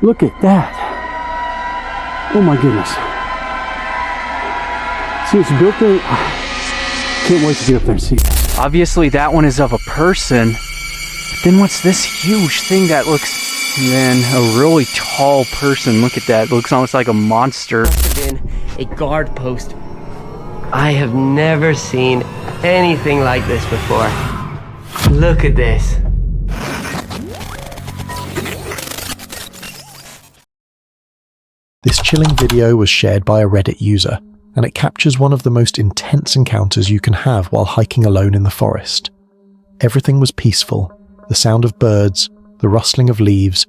Look at that. Oh my goodness. See, it's built in. Can't wait to get up there and see that. Obviously that one is of a person. Then what's this huge thing that looks, then a really tall person? Look at that. It looks almost like a monster. Must have been a guard post. I have never seen anything like this before. Look at this. This chilling video was shared by a Reddit user, and it captures one of the most intense encounters you can have while hiking alone in the forest. Everything was peaceful, the sound of birds, the rustling of leaves,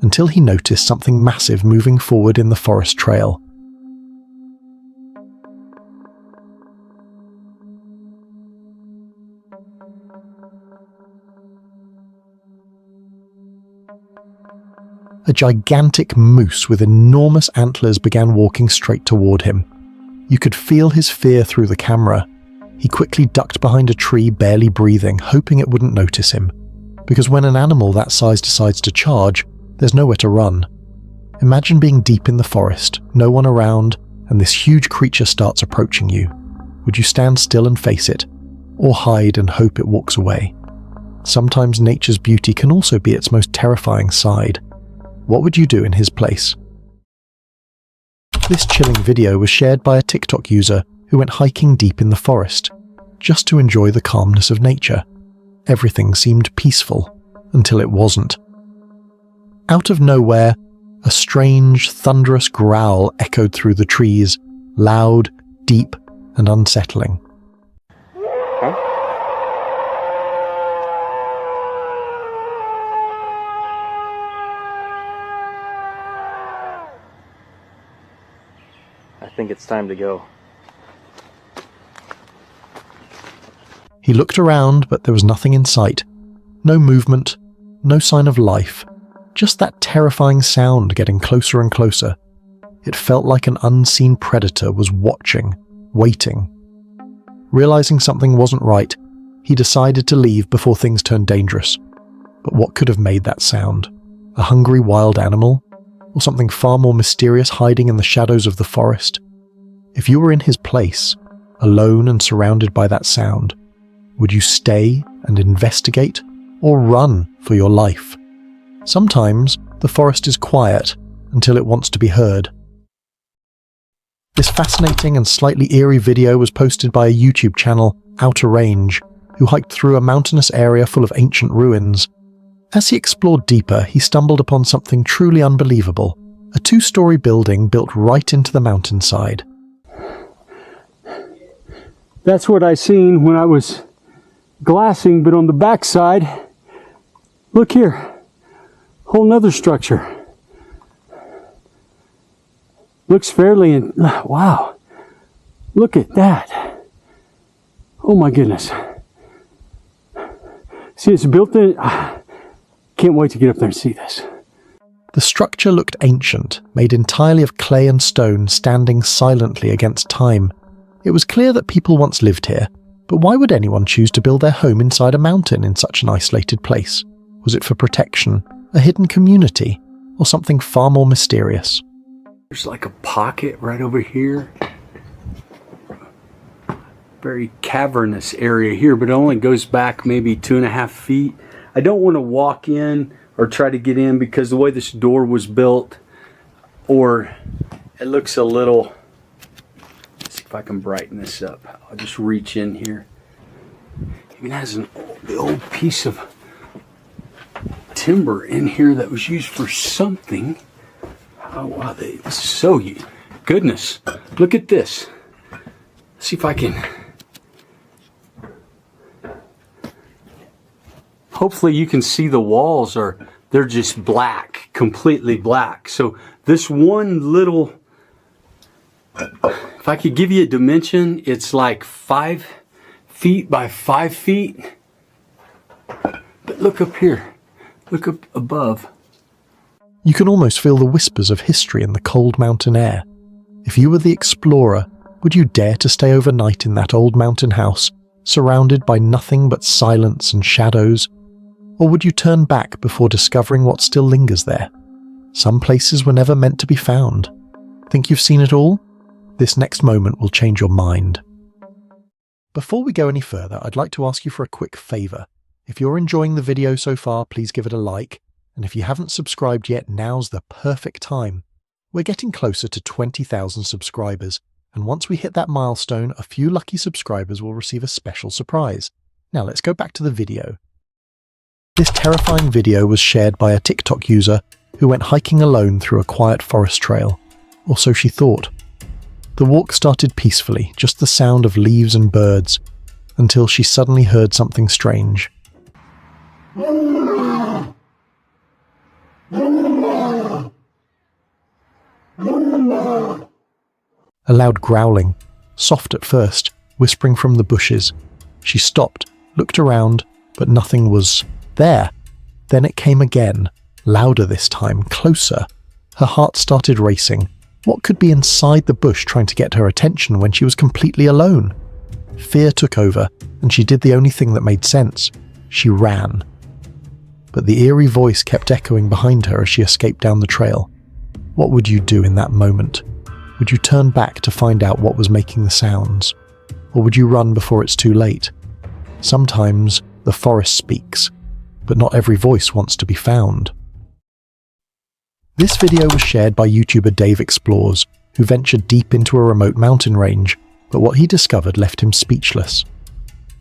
until he noticed something massive moving forward in the forest trail. A gigantic moose with enormous antlers began walking straight toward him. You could feel his fear through the camera. He quickly ducked behind a tree, barely breathing, hoping it wouldn't notice him. Because when an animal that size decides to charge, there's nowhere to run. Imagine being deep in the forest, no one around, and this huge creature starts approaching you. Would you stand still and face it, or hide and hope it walks away? Sometimes nature's beauty can also be its most terrifying side. What would you do in his place? This chilling video was shared by a TikTok user who went hiking deep in the forest, just to enjoy the calmness of nature. Everything seemed peaceful, until it wasn't. Out of nowhere, a strange, thunderous growl echoed through the trees, loud, deep, and unsettling. I think it's time to go. He looked around, but there was nothing in sight. No movement, no sign of life, just that terrifying sound getting closer and closer. It felt like an unseen predator was watching, waiting. Realizing something wasn't right, he decided to leave before things turned dangerous. But what could have made that sound? A hungry wild animal? Or something far more mysterious hiding in the shadows of the forest? If you were in his place, alone and surrounded by that sound, would you stay and investigate, or run for your life? Sometimes the forest is quiet until it wants to be heard. This fascinating and slightly eerie video was posted by a YouTube channel, Outer Range, who hiked through a mountainous area full of ancient ruins. As he explored deeper, he stumbled upon something truly unbelievable, a 2-story building built right into the mountainside. That's what I seen when I was glassing, but on the back side, look here, whole nother structure. Looks fairly, wow, look at that. Oh my goodness. See, it's built in, can't wait to get up there and see this. The structure looked ancient, made entirely of clay and stone, standing silently against time. It was clear that people once lived here, but why would anyone choose to build their home inside a mountain in such an isolated place? Was it for protection, a hidden community, or something far more mysterious? There's like a pocket right over here. Very cavernous area here, but it only goes back maybe 2.5 feet. I don't want to walk in or try to get in because the way this door was built, or it looks a little, let's see if I can brighten this up. I'll just reach in here. Even has the old piece of timber in here that was used for something. Oh wow, this is so, goodness, look at this. Let's see if I can, hopefully you can see the walls they're just black, completely black. So this one little, if I could give you a dimension, it's like 5 feet by 5 feet. But look up here, look up above. You can almost feel the whispers of history in the cold mountain air. If you were the explorer, would you dare to stay overnight in that old mountain house, surrounded by nothing but silence and shadows? Or would you turn back before discovering what still lingers there? Some places were never meant to be found. Think you've seen it all? This next moment will change your mind. Before we go any further, I'd like to ask you for a quick favour. If you're enjoying the video so far, please give it a like. And if you haven't subscribed yet, now's the perfect time. We're getting closer to 20,000 subscribers. And once we hit that milestone, a few lucky subscribers will receive a special surprise. Now let's go back to the video. This terrifying video was shared by a TikTok user who went hiking alone through a quiet forest trail. Or so she thought. The walk started peacefully, just the sound of leaves and birds, until she suddenly heard something strange. A loud growling, soft at first, whispering from the bushes. She stopped, looked around, but nothing was there. Then it came again, louder this time, closer. Her heart started racing. What could be inside the bush trying to get her attention when she was completely alone? Fear took over, and she did the only thing that made sense. She ran. But the eerie voice kept echoing behind her as she escaped down the trail. What would you do in that moment? Would you turn back to find out what was making the sounds? Or would you run before it's too late? Sometimes the forest speaks, but not every voice wants to be found. This video was shared by YouTuber Dave Explores, who ventured deep into a remote mountain range, but what he discovered left him speechless.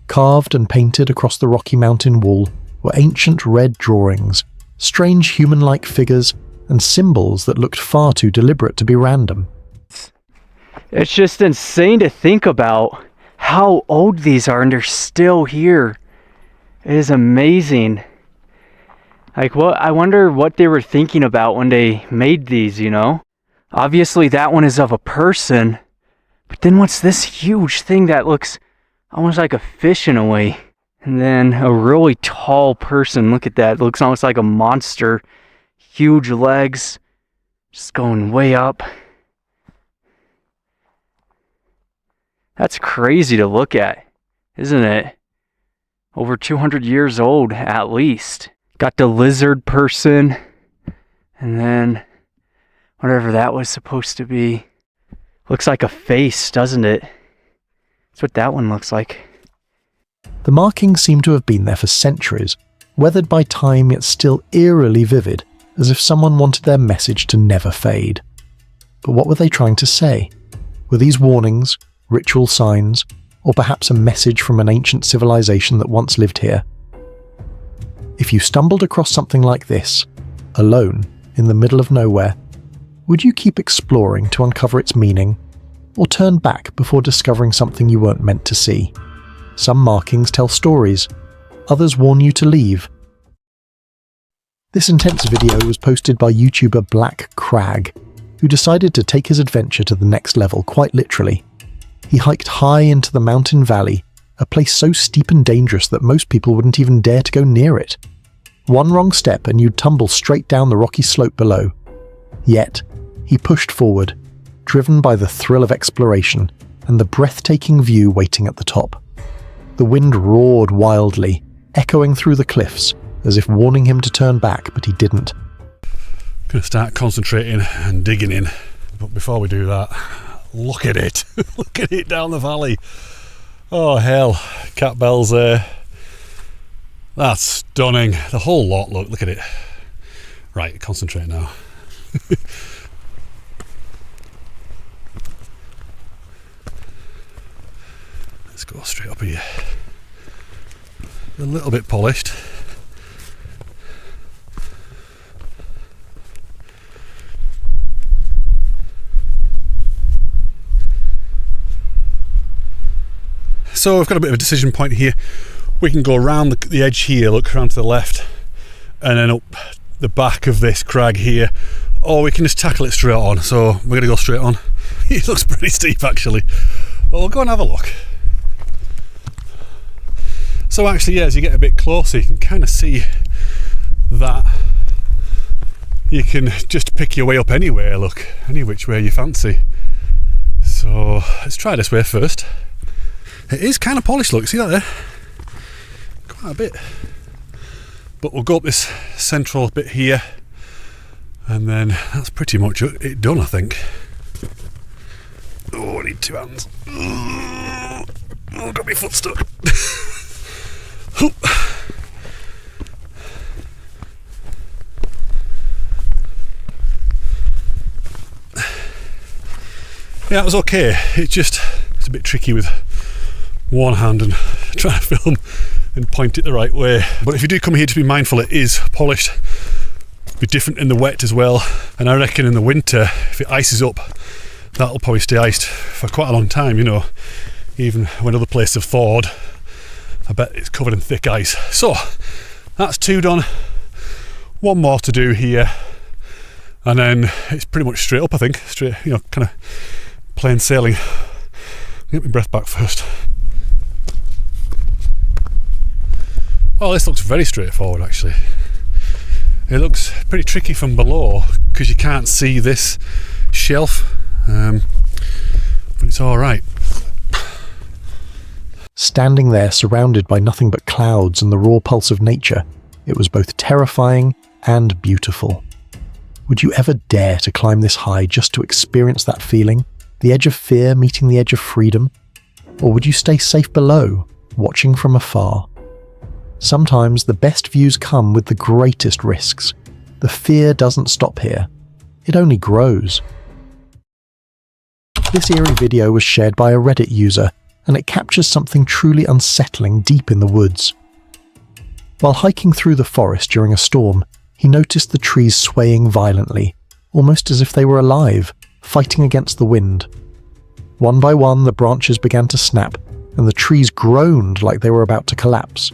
Carved and painted across the rocky mountain wall were ancient red drawings, strange human-like figures, and symbols that looked far too deliberate to be random. It's just insane to think about how old these are and they're still here. It is amazing. Like, I wonder what they were thinking about when they made these, you know? Obviously that one is of a person, but then what's this huge thing that looks almost like a fish in a way? And then a really tall person, look at that, it looks almost like a monster. Huge legs, just going way up. That's crazy to look at, isn't it? Over 200 years old, at least. Got the lizard person, and then whatever that was supposed to be. Looks like a face, doesn't it? That's what that one looks like. The markings seem to have been there for centuries, weathered by time yet still eerily vivid, as if someone wanted their message to never fade. But what were they trying to say? Were these warnings, ritual signs, or perhaps a message from an ancient civilization that once lived here? If you stumbled across something like this, alone, in the middle of nowhere, would you keep exploring to uncover its meaning, or turn back before discovering something you weren't meant to see? Some markings tell stories, others warn you to leave. This intense video was posted by YouTuber Black Crag, who decided to take his adventure to the next level quite literally. He hiked high into the mountain valley, a place so steep and dangerous that most people wouldn't even dare to go near it. One wrong step and you'd tumble straight down the rocky slope below. Yet, he pushed forward, driven by the thrill of exploration and the breathtaking view waiting at the top. The wind roared wildly, echoing through the cliffs, as if warning him to turn back, but he didn't. Gonna start concentrating and digging in, but before we do that, look at it. Look at it down the valley. Oh hell, cat bells there. That's stunning. The whole lot, look at it. Right, concentrate now. Let's go straight up here. A little bit polished. So we've got a bit of a decision point here. We can go around the edge here, look around to the left, and then up the back of this crag here, or we can just tackle it straight on. So we're going to go straight on. It looks pretty steep actually. Well, we'll go and have a look. So actually, yeah, as you get a bit closer, you can kind of see that you can just pick your way up anywhere, look, any which way you fancy. So let's try this way first. It is kind of polished, look, see that there? Quite a bit. But we'll go up this central bit here And then that's pretty much it done, I think. Oh, I need two hands. Oh, got my foot stuck. Yeah, it was okay. It's a bit tricky with one hand and trying to film and point it the right way. But if you do come here, to be mindful, it is polished. Be different in the wet as well, and I reckon in the winter, if it ices up, that'll probably stay iced for quite a long time, you know. Even when other places have thawed, I bet it's covered in thick ice. So that's 2 done, 1 more to do here, and then it's pretty much straight up, I think. Straight, you know, kind of plain sailing. Get my breath back first. Oh, this looks very straightforward actually. It looks pretty tricky from below because you can't see this shelf, but it's all right. Standing there surrounded by nothing but clouds and the raw pulse of nature, it was both terrifying and beautiful. Would you ever dare to climb this high just to experience that feeling? The edge of fear meeting the edge of freedom? Or would you stay safe below, watching from afar? Sometimes the best views come with the greatest risks. The fear doesn't stop here. It only grows. This eerie video was shared by a Reddit user, and it captures something truly unsettling deep in the woods. While hiking through the forest during a storm, he noticed the trees swaying violently, almost as if they were alive, fighting against the wind. One by one, the branches began to snap, and the trees groaned like they were about to collapse.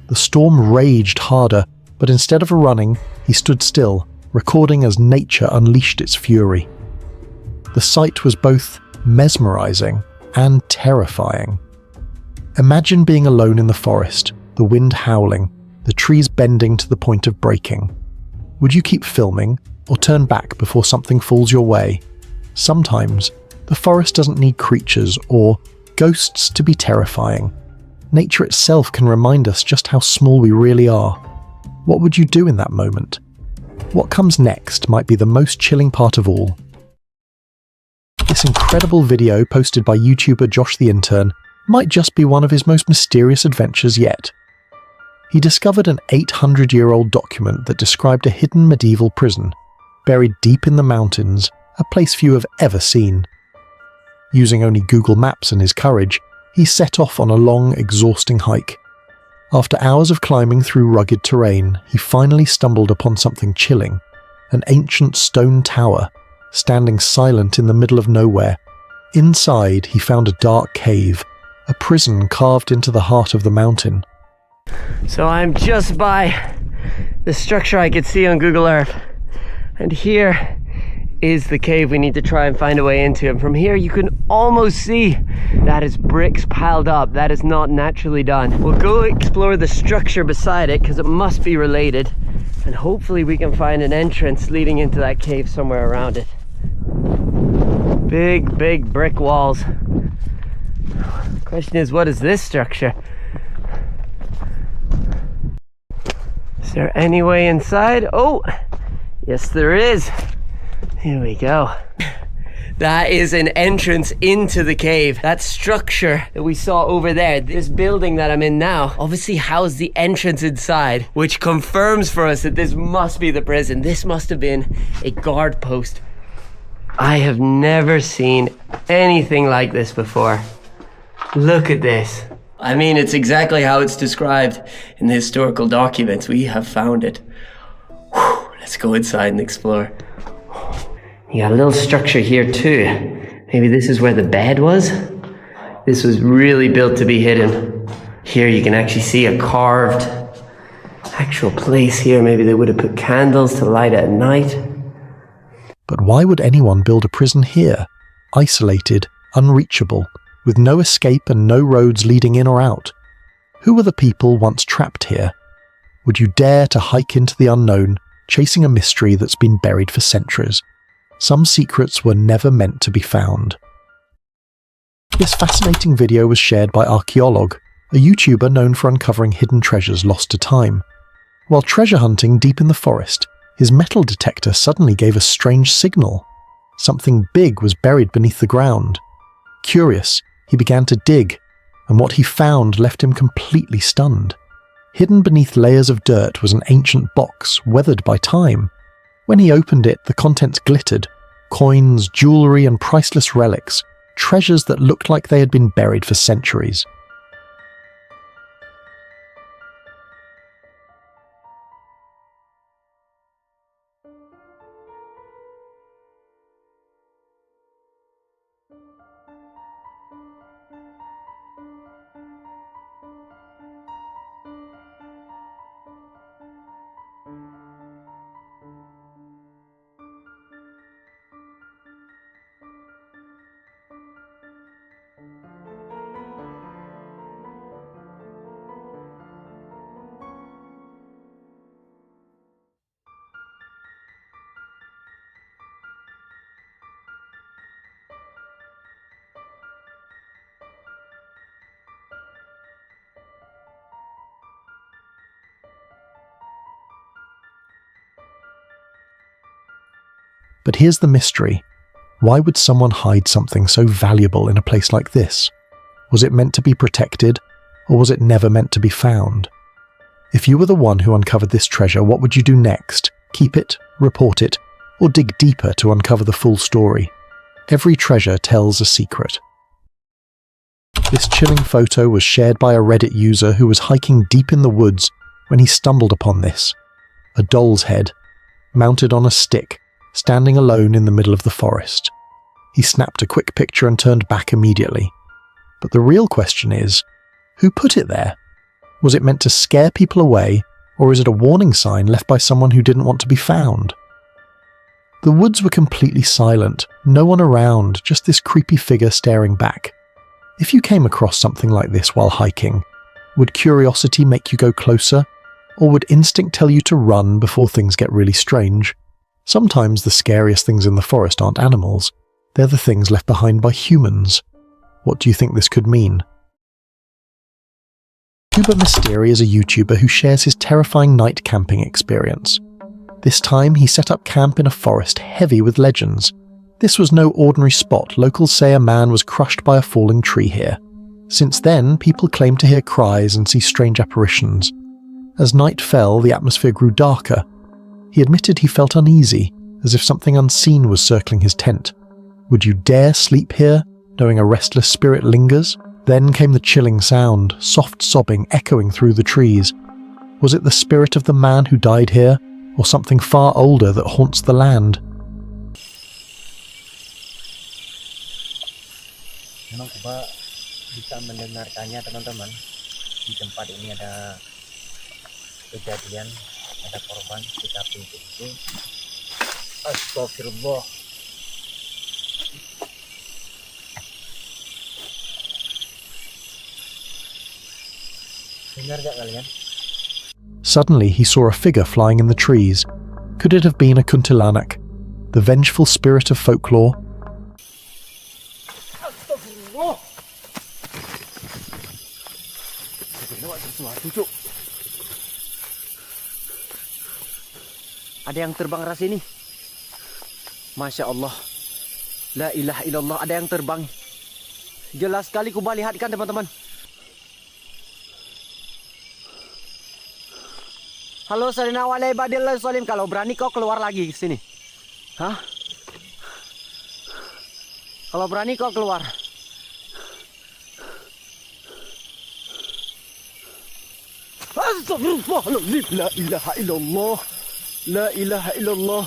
The storm raged harder, but instead of running, he stood still, recording as nature unleashed its fury. The sight was both mesmerizing and terrifying. Imagine being alone in the forest, the wind howling, the trees bending to the point of breaking. Would you keep filming, or turn back before something falls your way? Sometimes, the forest doesn't need creatures or ghosts to be terrifying. Nature itself can remind us just how small we really are. What would you do in that moment? What comes next might be the most chilling part of all. This incredible video posted by YouTuber Josh the Intern might just be one of his most mysterious adventures yet. He discovered an 800-year-old document that described a hidden medieval prison, buried deep in the mountains, a place few have ever seen. Using only Google Maps and his courage, he set off on a long, exhausting hike. After hours of climbing through rugged terrain, he finally stumbled upon something chilling, an ancient stone tower, standing silent in the middle of nowhere. Inside, he found a dark cave, a prison carved into the heart of the mountain. So I'm just by the structure I could see on Google Earth, and here is the cave we need to try and find a way into. And from here you can almost see that is bricks piled up. That is not naturally done. We'll go explore the structure beside it because it must be related, and hopefully we can find an entrance leading into that cave somewhere around it. Big brick walls. The question is, what is this structure? Is there any way inside? Oh, yes there is. Here we go. That is an entrance into the cave. That structure that we saw over there, this building that I'm in now, obviously housed the entrance inside, which confirms for us that this must be the prison. This must have been a guard post. I have never seen anything like this before. Look at this. I mean, it's exactly how it's described in the historical documents. We have found it. Whew, let's go inside and explore. You got a little structure here too. Maybe this is where the bed was? This was really built to be hidden. Here you can actually see a carved actual place here. Maybe they would have put candles to light at night. But why would anyone build a prison here? Isolated, unreachable, with no escape and no roads leading in or out. Who were the people once trapped here? Would you dare to hike into the unknown, chasing a mystery that's been buried for centuries? Some secrets were never meant to be found. This fascinating video was shared by Archaeolog, a YouTuber known for uncovering hidden treasures lost to time. While treasure hunting deep in the forest, His metal detector suddenly gave a strange signal. Something big was buried beneath the ground. Curious, he began to dig, and what he found left him completely stunned. Hidden beneath layers of dirt was an ancient box, weathered by time. When he opened it, the contents glittered. Coins, jewelry, and priceless relics, treasures that looked like they had been buried for centuries. But here's the mystery. Why would someone hide something so valuable in a place like this? Was it meant to be protected, or was it never meant to be found? If you were the one who uncovered this treasure, what would you do next? Keep it, report it, or dig deeper to uncover the full story? Every treasure tells a secret. This chilling photo was shared by a Reddit user who was hiking deep in the woods when he stumbled upon this. A doll's head, mounted on a stick, standing alone in the middle of the forest. He snapped a quick picture and turned back immediately. But the real question is, who put it there? Was it meant to scare people away, or is it a warning sign left by someone who didn't want to be found? The woods were completely silent, no one around, just this creepy figure staring back. If you came across something like this while hiking, would curiosity make you go closer, or would instinct tell you to run before things get really strange? Sometimes the scariest things in the forest aren't animals, they're the things left behind by humans. What do you think this could mean? Cuba Mystery is a YouTuber who shares his terrifying night camping experience. This time he set up camp in a forest heavy with legends. This was no ordinary spot. Locals say a man was crushed by a falling tree here. Since then, people claim to hear cries and see strange apparitions. As night fell, the atmosphere grew darker. He admitted he felt uneasy, as if something unseen was circling his tent. Would you dare sleep here, knowing a restless spirit lingers? Then came the chilling sound, soft sobbing echoing through the trees. Was it the spirit of the man who died here, or something far older that haunts the land? Memang Kuba bisa mendengarkannya, teman-teman. Di tempat ini ada kejadian, ada korban kita pintu itu. Astagfirullah. Dengar gak kalian? Suddenly he saw a figure flying in the trees. Could it have been a kuntilanak, the vengeful spirit of folklore? Astagfirullah. Ada yang terbang arah sini. Masya Allah. La ilaha illallah, ada yang terbang. Jelas sekali Kuba lihatkan, teman-teman. Halo Sarina walai badil salim, kalau berani kau keluar lagi ke sini. Hah? Kalau berani kau keluar. Astagfirullahaladzim, la ilaha illallah. La ilaha illallah.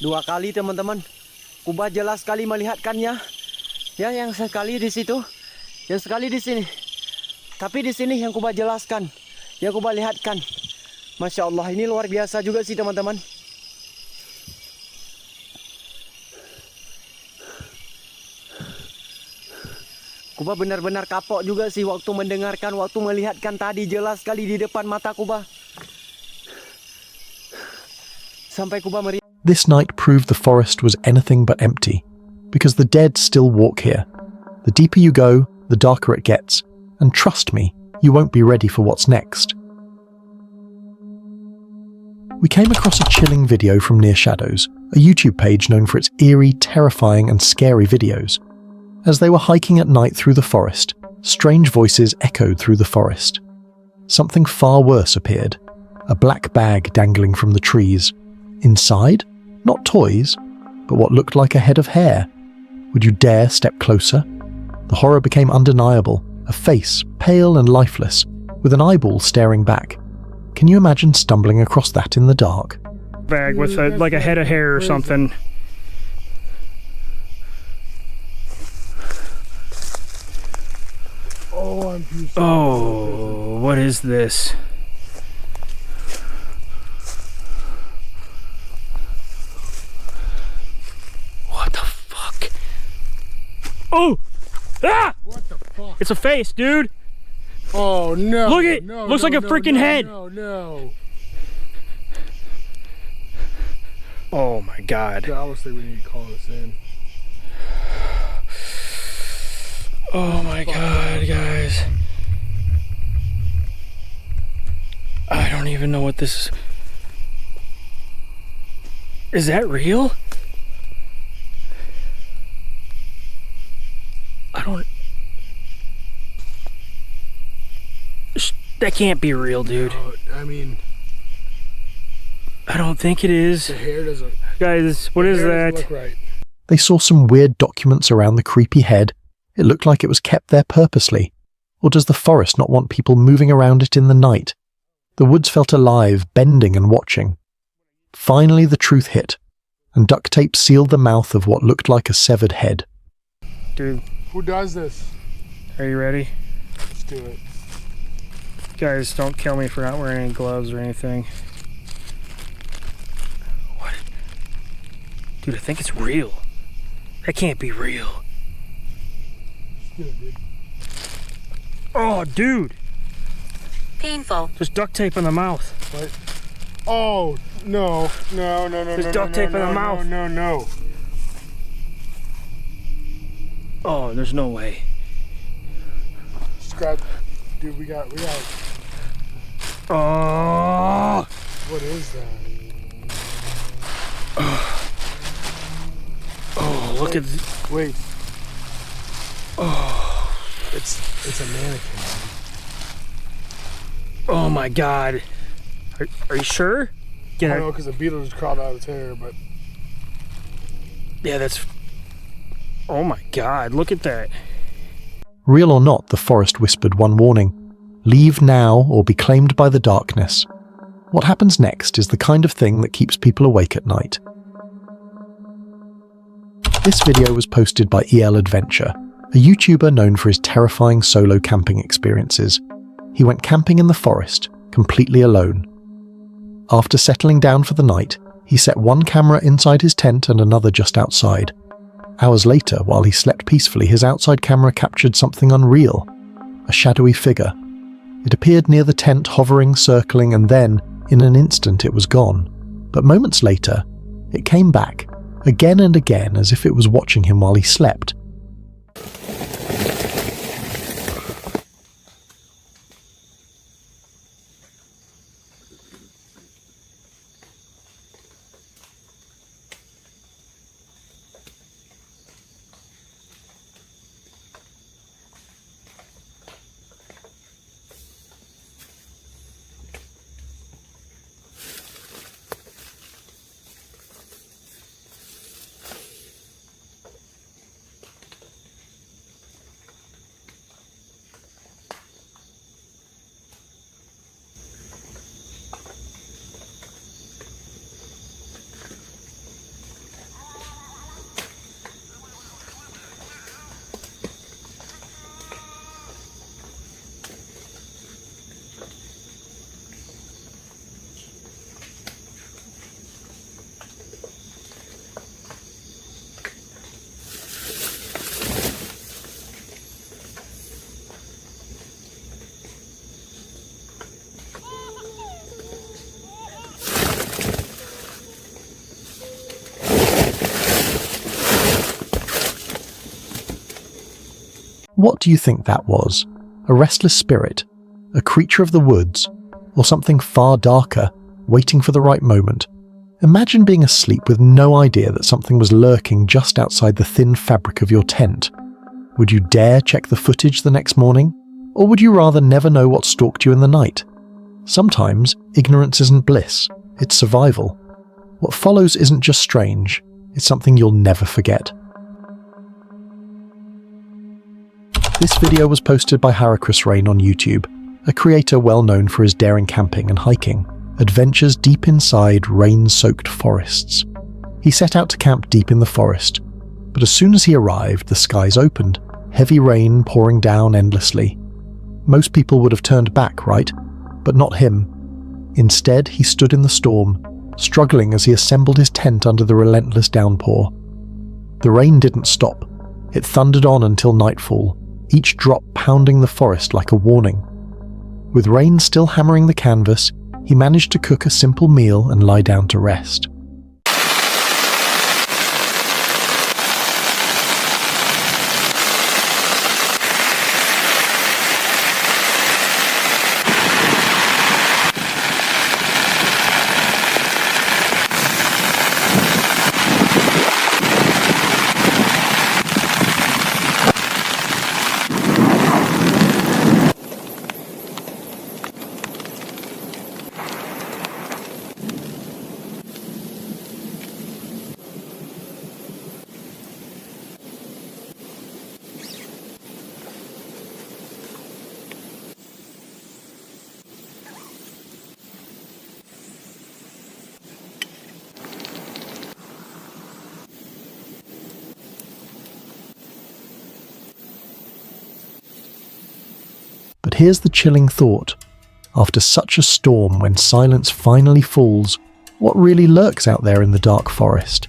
Dua kali, teman-teman. Kuba jelas sekali melihatkannya. Ya, yang sekali di situ, yang sekali di sini. Tapi di sini yang Kuba jelaskan, yang Kuba lihatkan. Masya Allah, ini luar biasa juga sih, teman-teman. Kuba benar-benar kapok juga sih waktu mendengarkan, waktu melihatkan tadi, jelas sekali di depan mata Kuba. Sampai Kuba meriang. This night proved the forest was anything but empty. because the dead still walk here. The deeper you go, the darker it gets, and trust me, you won't be ready for what's next. We came across a chilling video from Near Shadows, a YouTube page known for its eerie, terrifying and scary videos. As they were hiking at night through the forest, strange voices echoed through the forest. Something far worse appeared, a black bag dangling from the trees. Inside, not toys, but what looked like a head of hair. Would you dare step closer? The horror became undeniable, a face, pale and lifeless, with an eyeball staring back. Can you imagine stumbling across that in the dark? Bag with like a head of hair or something. Oh, what is this? What the fuck? Oh! Ah! What the fuck? It's a face, dude. Oh no! Look at it! No, Looks no, like a no, freaking no, head. No. Oh my god. Obviously, we need to call this in. Oh my god, guys. I don't even know what this is. Is that real? I don't... That can't be real, dude. I mean, I don't think it is. the hair doesn't. Guys, what is that? Look right. They saw some weird documents around the creepy head. It looked like it was kept there purposely. Or does the forest not want people moving around it in the night? The woods felt alive, bending and watching. Finally the truth hit, and duct tape sealed the mouth of what looked like a severed head. Dude, Who does this? are you ready? Let's do it. Guys, don't kill me for not wearing any gloves or anything. What? Dude, I think it's real. That can't be real. Let's do it, dude. Oh, dude. Painful. There's duct tape in the mouth. What? Oh no! There's duct tape in the mouth. No. Oh, there's no way. Scrap, dude. We got. Oh. What is that? Oh, look at. Wait. Oh. It's a mannequin. Oh my god. Are you sure? I don't know, because the beetle just crawled out of its hair, but Yeah, that's... Oh my god, look at that. Real or not, the forest whispered one warning. Leave now or be claimed by the darkness. What happens next is the kind of thing that keeps people awake at night. This video was posted by EL Adventure, a YouTuber known for his terrifying solo camping experiences. He went camping in the forest, completely alone. After settling down for the night, he set one camera inside his tent and another just outside. Hours later, while he slept peacefully, his outside camera captured something unreal, a shadowy figure. It appeared near the tent, hovering, circling, and then, in an instant, it was gone. But moments later, it came back, again and again, as if it was watching him while he slept. What do you think that was? A restless spirit? A creature of the woods? Or something far darker, waiting for the right moment? Imagine being asleep with no idea that something was lurking just outside the thin fabric of your tent. Would you dare check the footage the next morning? Or would you rather never know what stalked you in the night? Sometimes ignorance isn't bliss, it's survival. What follows isn't just strange, it's something you'll never forget. This video was posted by Haracris Rain on YouTube, a creator well known for his daring camping and hiking, adventures deep inside rain-soaked forests. He set out to camp deep in the forest, but as soon as he arrived, the skies opened, heavy rain pouring down endlessly. Most people would have turned back, right? But not him. Instead, he stood in the storm, struggling as he assembled his tent under the relentless downpour. The rain didn't stop. It thundered on until nightfall, each drop pounding the forest like a warning. With rain still hammering the canvas, he managed to cook a simple meal and lie down to rest. But here's the chilling thought. After such a storm, when silence finally falls, what really lurks out there in the dark forest?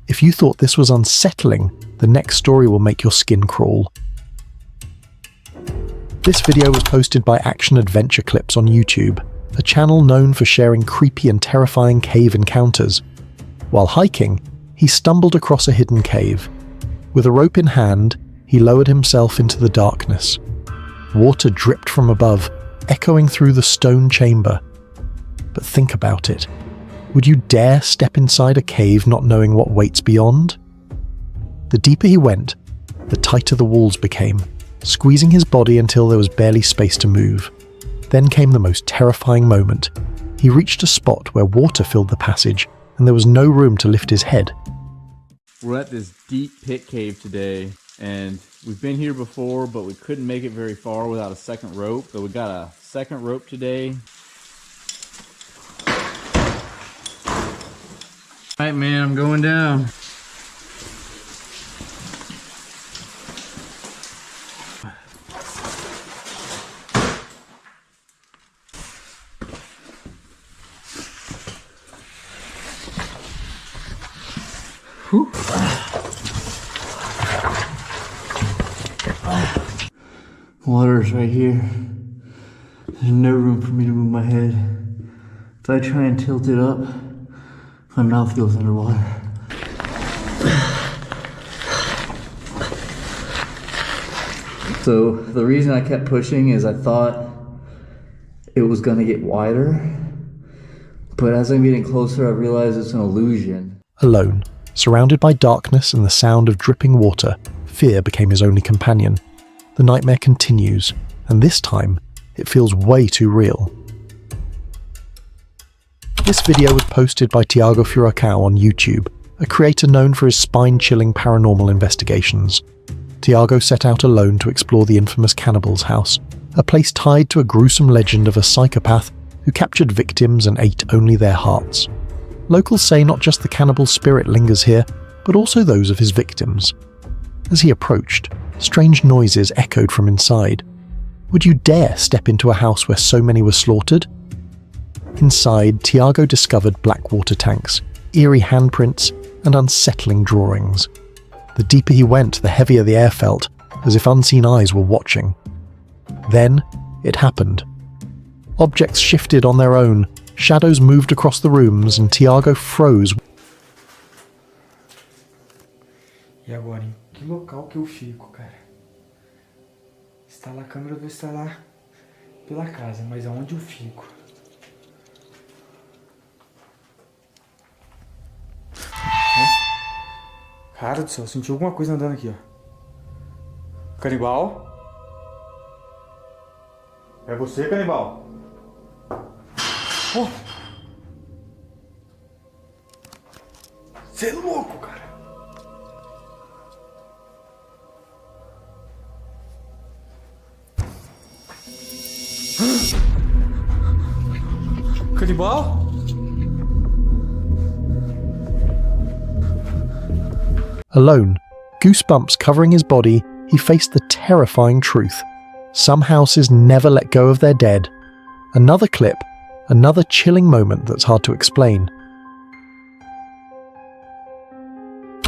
If you thought this was unsettling, the next story will make your skin crawl. This video was posted by Action Adventure Clips on YouTube, a channel known for sharing creepy and terrifying cave encounters. While hiking, he stumbled across a hidden cave. With a rope in hand, he lowered himself into the darkness. Water dripped from above, echoing through the stone chamber. But think about it. Would you dare step inside a cave not knowing what waits beyond? The deeper he went, the tighter the walls became, squeezing his body until there was barely space to move. Then came the most terrifying moment. He reached a spot where water filled the passage, and there was no room to lift his head. We're at this deep pit cave today, and we've been here before, but we couldn't make it very far without a second rope. So we got a second rope today. All right, man, I'm going down. Whew. Water's right here. There's no room for me to move my head. If I try and tilt it up, my mouth goes underwater. So the reason I kept pushing is I thought it was gonna get wider, but as I'm getting closer, I realize it's an illusion. Alone, surrounded by darkness and the sound of dripping water, fear became his only companion. The nightmare continues, and this time, it feels way too real. This video was posted by Tiago Furacão on YouTube, a creator known for his spine-chilling paranormal investigations. Tiago set out alone to explore the infamous cannibal's house, a place tied to a gruesome legend of a psychopath who captured victims and ate only their hearts. Locals say not just the cannibal's spirit lingers here, but also those of his victims. As he approached, strange noises echoed from inside. Would you dare step into a house where so many were slaughtered? Inside, Tiago discovered black water tanks, eerie handprints, and unsettling drawings. The deeper he went, the heavier the air felt, as if unseen eyes were watching. Then, it happened. Objects shifted on their own, shadows moved across the rooms, and Tiago froze. E agora, em que local que eu fico, cara? Instalar a câmera, eu vou instalar pela casa, mas aonde eu fico? Cara do céu, eu senti alguma coisa andando aqui, ó. Canibal? É você, canibal? Você é louco, cara. Canibal? Alone, goosebumps covering his body, he faced the terrifying truth. Some houses never let go of their dead. Another clip, another chilling moment that's hard to explain.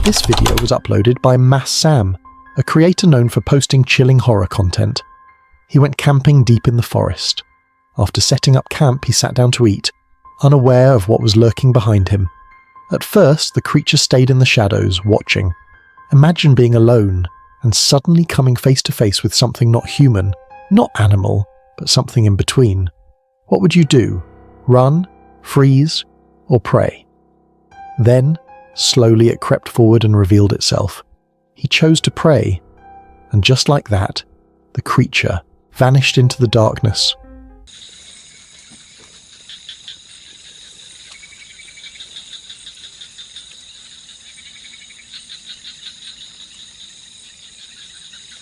This video was uploaded by Mass Sam, a creator known for posting chilling horror content. He went camping deep in the forest. After setting up camp, he sat down to eat, unaware of what was lurking behind him. At first, the creature stayed in the shadows, watching. Imagine being alone and suddenly coming face to face with something not human, not animal, but something in between. What would you do? Run, freeze, or pray? Then, slowly it crept forward and revealed itself. He chose to pray, and just like that, the creature vanished into the darkness.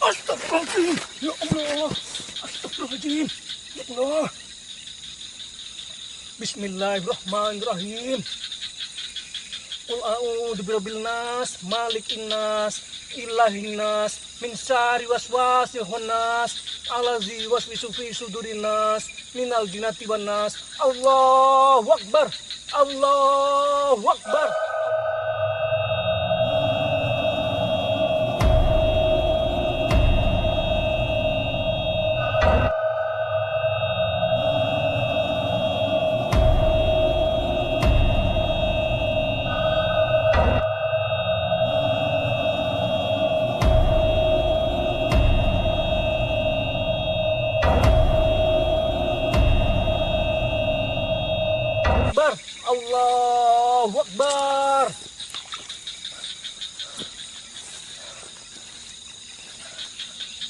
Astagfirullahaladzim. Ya Allah. Astagfirullahaladzim. Ya Allah. Bismillahirrahmanirrahim. Qul a'udzu birabbil nas, malikin nas, ilahin nas, min syarri waswasil khannas, allazi waswisu fi sudurin nas, minal jinnati wan nas. Allahu akbar. Allahu akbar. Allahu Akbar.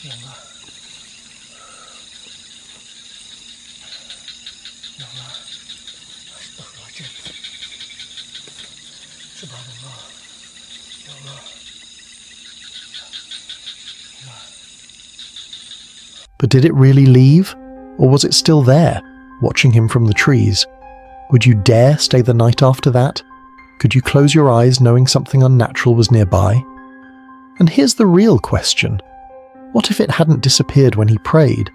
Ya Allah. Ya Allah. Astagfirullahaladzim. Subhanallah. Ya Allah. But did it really leave? Or was it still there, watching him from the trees? Would you dare stay the night after that? Could you close your eyes knowing something unnatural was nearby? And here's the real question. What if it hadn't disappeared when he prayed?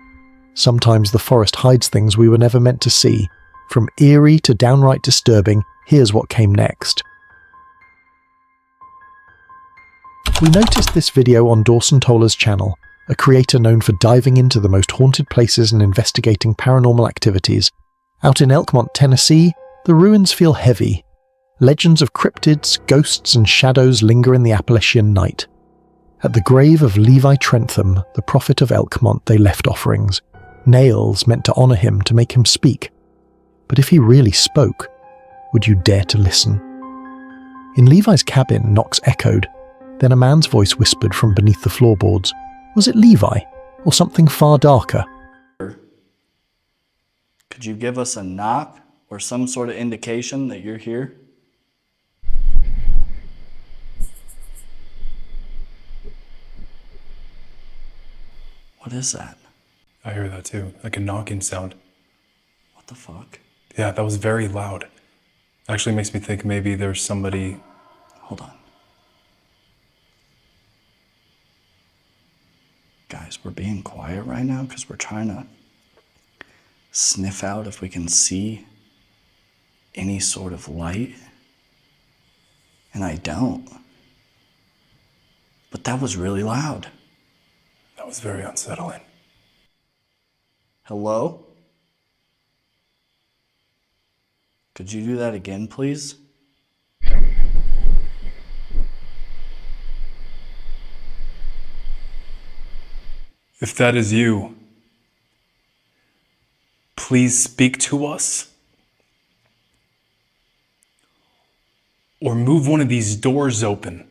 Sometimes the forest hides things we were never meant to see. From eerie to downright disturbing, here's what came next. We noticed this video on Dawson Toller's channel, a creator known for diving into the most haunted places and investigating paranormal activities. Out in Elkmont, Tennessee, the ruins feel heavy. Legends of cryptids, ghosts and shadows linger in the Appalachian night. At the grave of Levi Trentham, the prophet of Elkmont, they left offerings, nails meant to honour him, to make him speak. But if he really spoke, would you dare to listen? In Levi's cabin, knocks echoed. Then a man's voice whispered from beneath the floorboards. Was it Levi, or something far darker? Could you give us a knock or some sort of indication that you're here? What is that? I hear that too, like a knocking sound. What the fuck? Yeah, that was very loud. Actually makes me think maybe there's somebody... Hold on. Guys, we're being quiet right now because we're trying to sniff out if we can see any sort of light. And I don't. But that was really loud. That was very unsettling. Hello? Could you do that again, please? If that is you, please speak to us. Or move one of these doors open.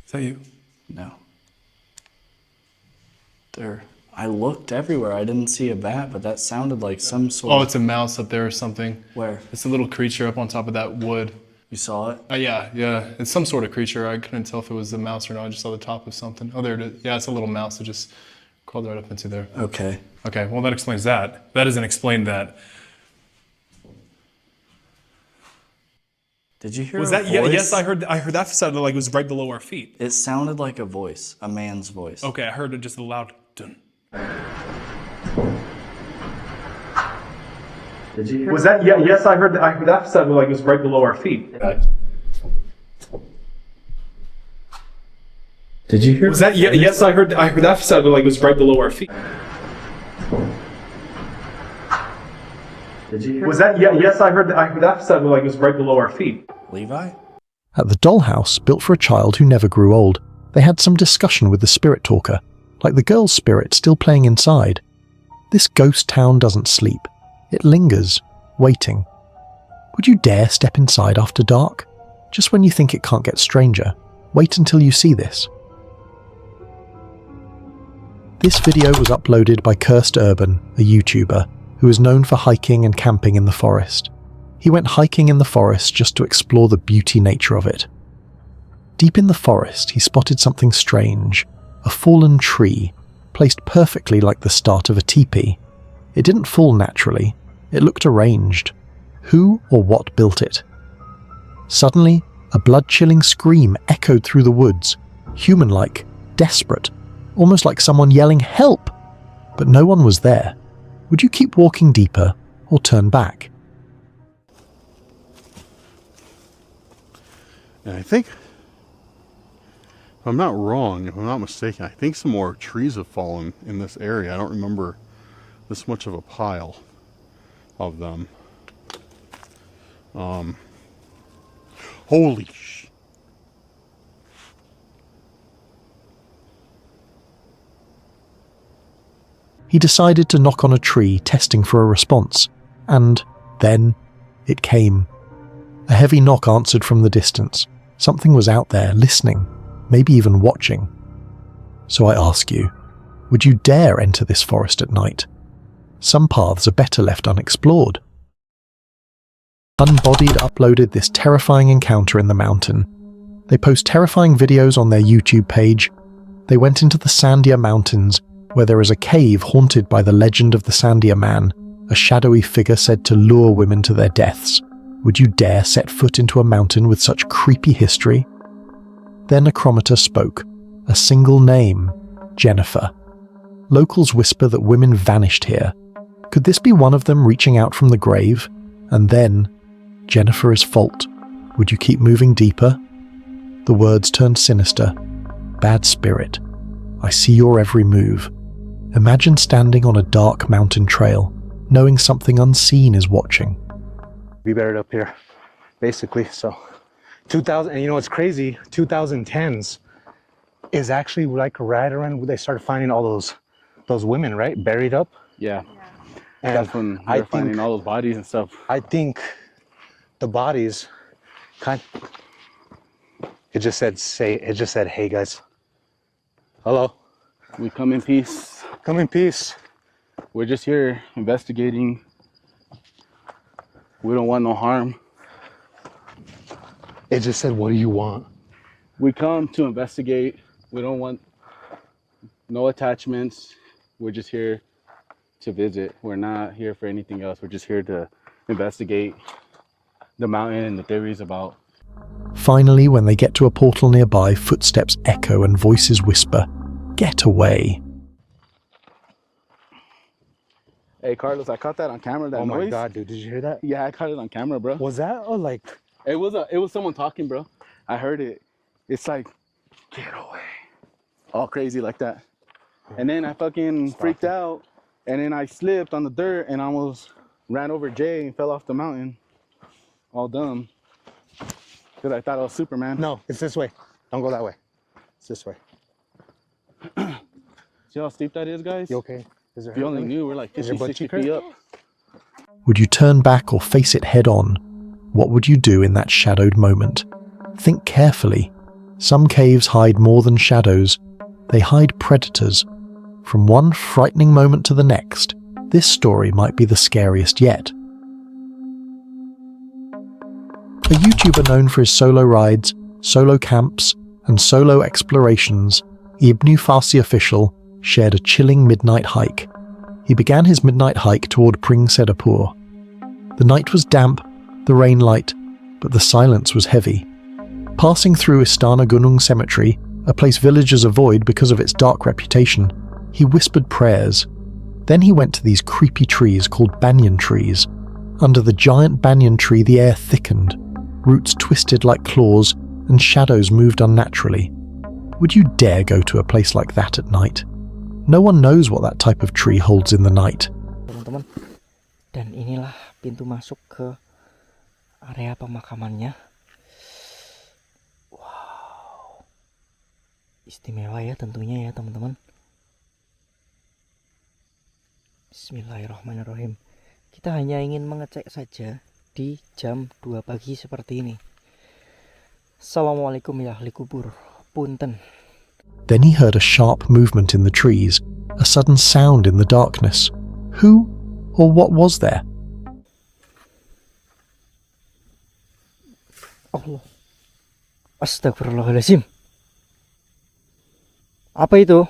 Is that you? No. I looked everywhere. I didn't see a bat, but that sounded like some sort Oh, it's a mouse up there or something. Where? It's a little creature up on top of that wood. You saw it? Yeah. It's some sort of creature. I couldn't tell if it was a mouse or not. I just saw the top of something. Oh, there it is. Yeah, it's a little mouse that just crawled right up into there. Okay. Okay, well, that explains that. That doesn't explain that. Did you hear Was a that? voice? Yeah, yes, I heard that sounded like it was right below our feet. It sounded like a voice, a man's voice. Okay, I heard it just a loud dun. Did you hear? Was that? Yeah, yes, I heard that sounded like it was right below our feet. Did you hear? Was that? Yeah, yes, I heard that sounded like it was right below our feet. Did you hear? Was that? Yeah, yes, I heard that sounded like it was right below our feet. Levi? At the dollhouse, built for a child who never grew old, they had some discussion with the spirit talker, like the girl's spirit still playing inside. This ghost town doesn't sleep. It lingers, waiting. Would you dare step inside after dark? Just when you think it can't get stranger, wait until you see this. This video was uploaded by Cursed Urban, a YouTuber, who is known for hiking and camping in the forest. He went hiking in the forest just to explore the beauty nature of it. Deep in the forest, he spotted something strange, a fallen tree, placed perfectly like the start of a teepee. It didn't fall naturally, it looked arranged. Who or what built it? Suddenly, a blood-chilling scream echoed through the woods, human-like, desperate, almost like someone yelling, "Help!" But no one was there. Would you keep walking deeper or turn back? And I think, if I'm not wrong, if I'm not mistaken, I think some more trees have fallen in this area. I don't remember this much of a pile of them. Holy sh! He decided to knock on a tree, testing for a response. And then it came. A heavy knock answered from the distance. Something was out there, listening, maybe even watching. So I ask you, would you dare enter this forest at night? Some paths are better left unexplored. Unbodied uploaded this terrifying encounter in the mountain. They post terrifying videos on their YouTube page. They went into the Sandia Mountains, where there is a cave haunted by the legend of the Sandia Man, a shadowy figure said to lure women to their deaths. Would you dare set foot into a mountain with such creepy history? Their necrometer spoke. A single name, Jennifer. Locals whisper that women vanished here. Could this be one of them reaching out from the grave? And then, Jennifer is fault. Would you keep moving deeper? The words turned sinister. Bad spirit. I see your every move. Imagine standing on a dark mountain trail, knowing something unseen is watching. We buried up here, basically. So 2000, and you know what's crazy, 2010s is actually like right around when they started finding all those women, right, buried up. Yeah. And that's when they're finding all those bodies and stuff. I think the bodies it just said, hey guys, hello, We come in peace. come in peace. We're just here investigating. We don't want no harm. It just said, what do you want? We come to investigate. We don't want no attachments. We're just here to visit. We're not here for anything else. We're just here to investigate the mountain and the theories about. Finally, when they get to a portal nearby, footsteps echo and voices whisper, "Get away." Hey Carlos, I caught that on camera. That Oh noise. my God, dude, did you hear that? Yeah, I caught it on camera, bro. Was that like? It was someone talking, bro. I heard it. It's like, get away. All crazy like that. And then I fucking freaked out, and then I slipped on the dirt and almost ran over Jay and fell off the mountain. All dumb. Because I thought it was Superman. No, it's this way. Don't go that way. It's this way. See how steep that is, guys? You okay? If you only knew, we're like 50, 60 feet up. Would you turn back or face it head on? What would you do in that shadowed moment? Think carefully. Some caves hide more than shadows. They hide predators. From one frightening moment to the next, this story might be the scariest yet. A YouTuber known for his solo rides, solo camps, and solo explorations, Ibnu Farsi Official shared a chilling midnight hike. He began his midnight hike toward Pring Sedapur. The night was damp, the rain light, but the silence was heavy. Passing through Istana Gunung Cemetery, a place villagers avoid because of its dark reputation, he whispered prayers. Then he went to these creepy trees called banyan trees. Under the giant banyan tree the air thickened, roots twisted like claws, and shadows moved unnaturally. Would you dare go to a place like that at night? No one knows what that type of tree holds in the night. Teman-teman, dan inilah pintu masuk ke area pemakamannya. Wow, istimewa ya tentunya ya teman-teman. Bismillahirrahmanirrahim. Kita hanya ingin mengecek saja di jam 2 pagi seperti ini. Assalamualaikum ya ahli kubur. Punten. Then he heard a sharp movement in the trees, a sudden sound in the darkness. Who or what was there? Allah. Astagfirullahaladzim. Apa itu?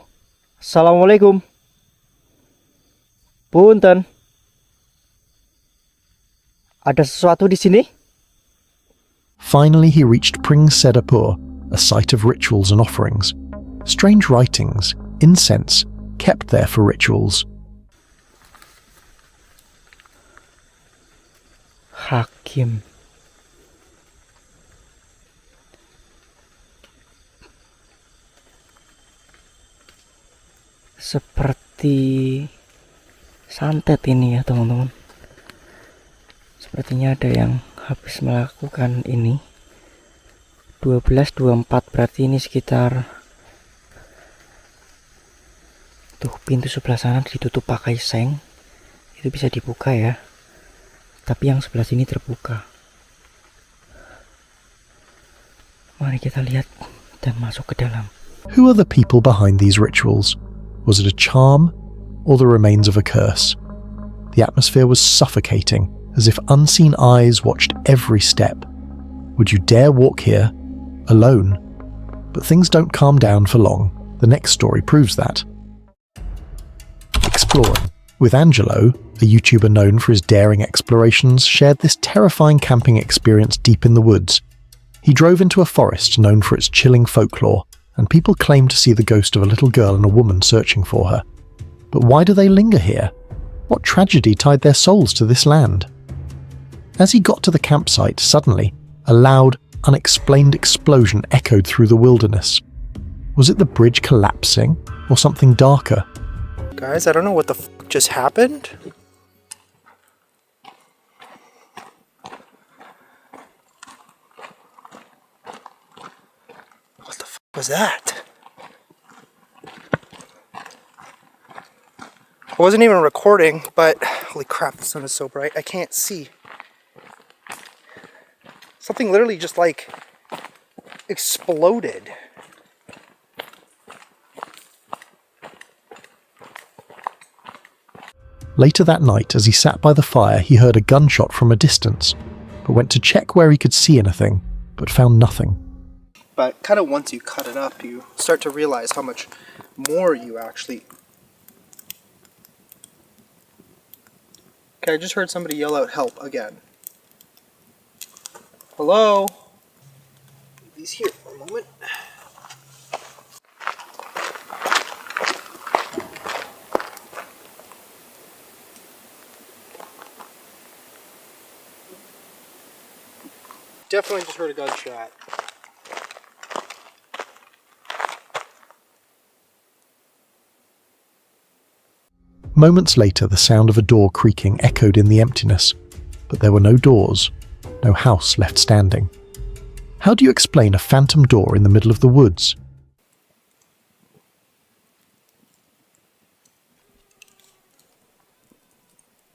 Assalamualaikum. Punten. Ada sesuatu di sini? Finally he reached Pring Sedapur, a site of rituals and offerings. Strange writings, incense, kept there for rituals. Hakim. Seperti santet ini ya teman-teman. Sepertinya ada yang habis melakukan ini. 12.24 berarti ini sekitar. Tuh pintu sebelah sana ditutup pakai seng. Itu bisa dibuka ya. Tapi yang sebelah sini terbuka. Mari kita lihat dan masuk ke dalam. Who are the people behind these rituals? Was it a charm or the remains of a curse? The atmosphere was suffocating, as if unseen eyes watched every step. Would you dare walk here, alone? But things don't calm down for long. The next story proves that. Exploring, with Angelo, a YouTuber known for his daring explorations, shared this terrifying camping experience deep in the woods. He drove into a forest known for its chilling folklore, and people claim to see the ghost of a little girl and a woman searching for her. But why do they linger here? What tragedy tied their souls to this land? As he got to the campsite, suddenly, a loud, unexplained explosion echoed through the wilderness. Was it the bridge collapsing, or something darker? Guys, I don't know what the f just happened. What the f was that? I wasn't even recording, but holy crap, the sun is so bright, I can't see. Something literally just like exploded. Later that night, as he sat by the fire, he heard a gunshot from a distance, but went to check where he could see anything, but found nothing. But kind of once you cut it up, you start to realize how much more you actually... Okay, I just heard somebody yell out help again. Hello? Leave these here for a moment. Definitely just heard a gunshot. Moments later, the sound of a door creaking echoed in the emptiness, but there were no doors, no house left standing. How do you explain a phantom door in the middle of the woods?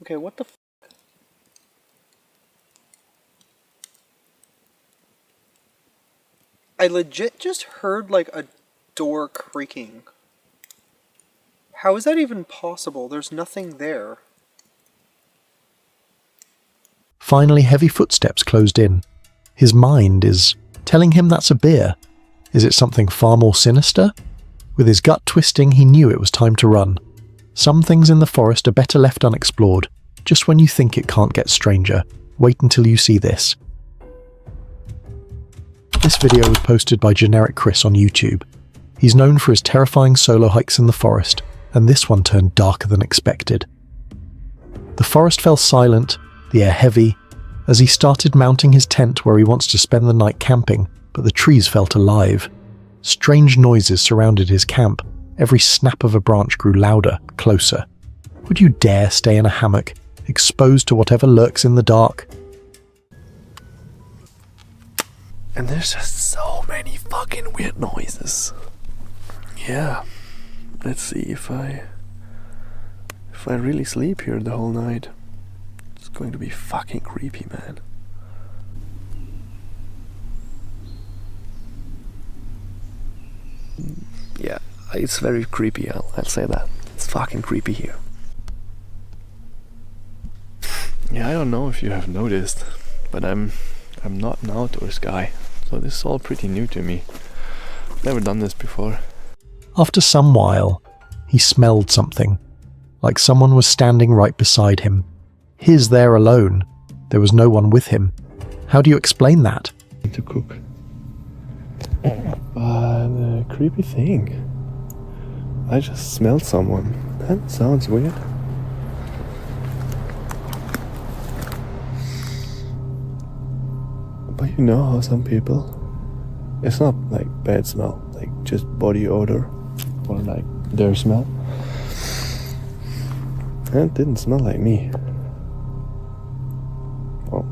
Okay, what the f? I legit just heard like a door creaking. How is that even possible? There's nothing there. Finally, heavy footsteps closed in. His mind is telling him that's a bear. Is it something far more sinister? With his gut twisting, he knew it was time to run. Some things in the forest are better left unexplored. Just when you think it can't get stranger, wait until you see this. This video was posted by Generic Chris on YouTube. He's known for his terrifying solo hikes in the forest, and this one turned darker than expected. The forest fell silent, the air heavy, as he started mounting his tent where he wants to spend the night camping, but the trees felt alive. Strange noises surrounded his camp. Every snap of a branch grew louder, closer. Would you dare stay in a hammock, exposed to whatever lurks in the dark? And there's just so many fucking weird noises. Yeah. Let's see if I really sleep here the whole night. It's going to be fucking creepy, man. Yeah, it's very creepy, I'll say that. It's fucking creepy here. Yeah, I don't know if you have noticed, but I'm not an outdoors guy, so this is all pretty new to me. Never done this before. After some while, he smelled something, like someone was standing right beside him. He's there alone. There was no one with him. How do you explain that? To cook. The creepy thing. I just smelled someone. That sounds weird. But you know how some people, it's not like bad smell, like just body odor or like their smell. And it didn't smell like me. Well,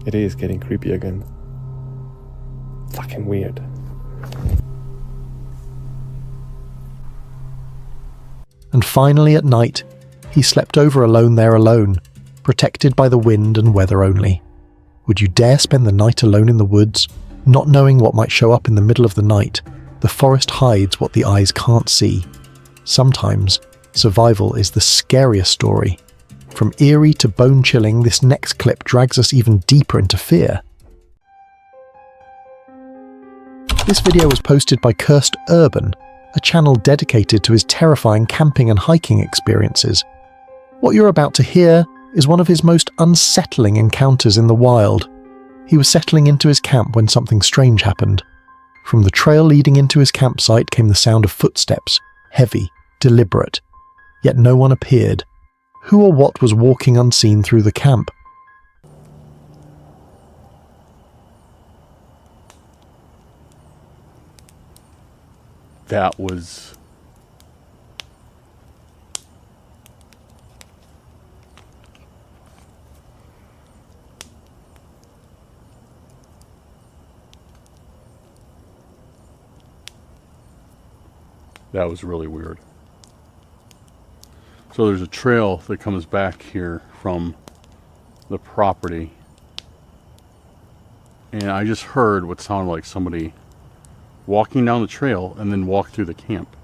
it is getting creepy again. Fucking weird. And finally at night, he slept over alone there alone, protected by the wind and weather only. Would you dare spend the night alone in the woods, not knowing what might show up in the middle of the night? The forest hides what the eyes can't see. Sometimes, survival is the scariest story. From eerie to bone-chilling, this next clip drags us even deeper into fear. This video was posted by Cursed Urban, a channel dedicated to his terrifying camping and hiking experiences. What you're about to hear is one of his most unsettling encounters in the wild. He was settling into his camp when something strange happened. From the trail leading into his campsite came the sound of footsteps, heavy, deliberate. Yet no one appeared. Who or what was walking unseen through the camp? That was... That was really weird. So there's a trail that comes back here from the property. And I just heard what sounded like somebody walking down the trail and then walk through the camp.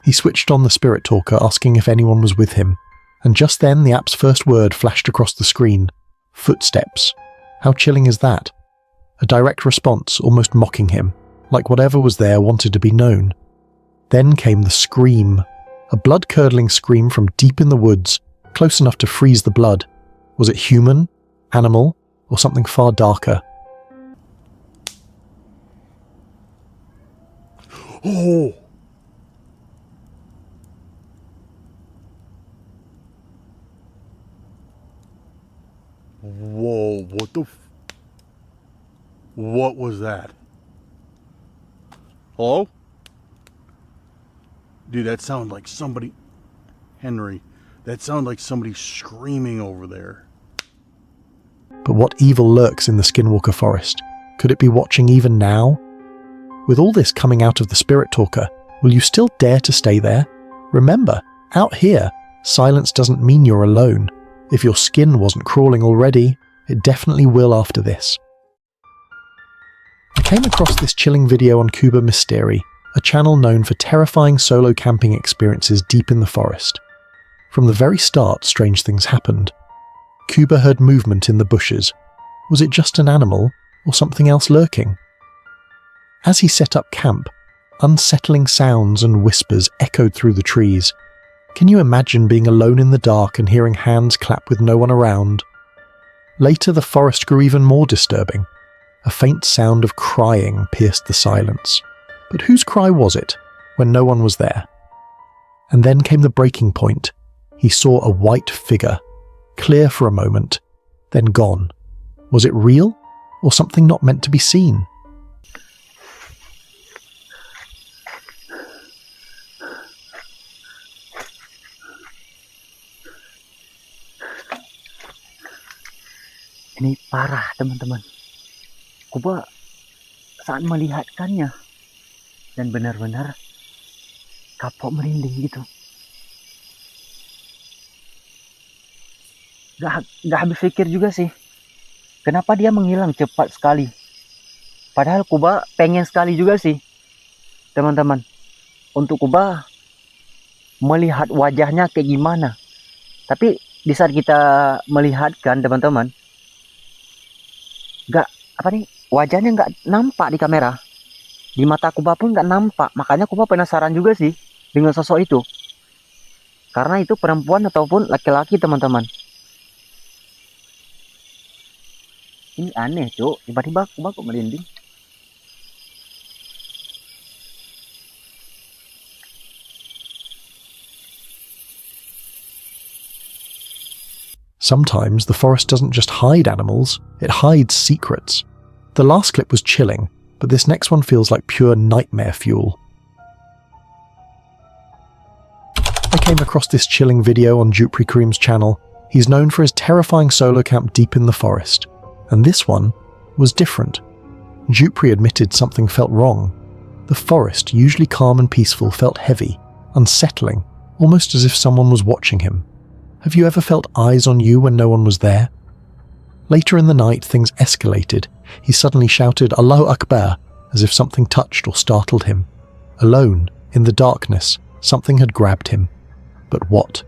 He switched on the spirit talker, asking if anyone was with him. And just then the app's first word flashed across the screen. Footsteps. How chilling is that? A direct response, almost mocking him, like whatever was there wanted to be known. Then came the scream. A blood-curdling scream from deep in the woods, close enough to freeze the blood. Was it human, animal, or something far darker? Oh! Whoa, what the what was that? Hello? Dude, that sounded like somebody... Henry, that sounded like somebody screaming over there. But what evil lurks in the Skinwalker Forest? Could it be watching even now? With all this coming out of the Spirit Talker, will you still dare to stay there? Remember, out here, silence doesn't mean you're alone. If your skin wasn't crawling already, it definitely will after this. I came across this chilling video on Cuba Mystery, a channel known for terrifying solo camping experiences deep in the forest. From the very start, strange things happened. Cuba heard movement in the bushes. Was it just an animal, or something else lurking? As he set up camp, unsettling sounds and whispers echoed through the trees. Can you imagine being alone in the dark and hearing hands clap with no one around? Later, the forest grew even more disturbing. A faint sound of crying pierced the silence. But whose cry was it, when no one was there? And then came the breaking point. He saw a white figure, clear for a moment, then gone. Was it real, or something not meant to be seen? Ini parah, teman-teman. Kuba saat melihatkannya dan benar-benar kapok merinding gitu. Gak habis pikir juga sih. Kenapa dia menghilang cepat sekali? Padahal Kuba pengen sekali juga sih, teman-teman, untuk Kuba melihat wajahnya kayak gimana. Tapi di saat kita melihatkan, teman-teman, wajahnya nggak nampak di kamera. Di mata Kuba pun nggak nampak. Makanya Kuba penasaran juga sih dengan sosok itu. Karena itu perempuan ataupun laki-laki, teman-teman. Ini aneh, Cuk. Tiba-tiba Kuba kok merinding. Sometimes the forest doesn't just hide animals, it hides secrets. The last clip was chilling, but this next one feels like pure nightmare fuel. I came across this chilling video on Jupri Karim's channel. He's known for his terrifying solo camp deep in the forest, and this one was different. Jupri admitted something felt wrong. The forest, usually calm and peaceful, felt heavy, unsettling, almost as if someone was watching him. Have you ever felt eyes on you when no one was there? Later in the night, things escalated. He suddenly shouted Allahu Akbar, as if something touched or startled him. Alone, in the darkness, something had grabbed him. But what?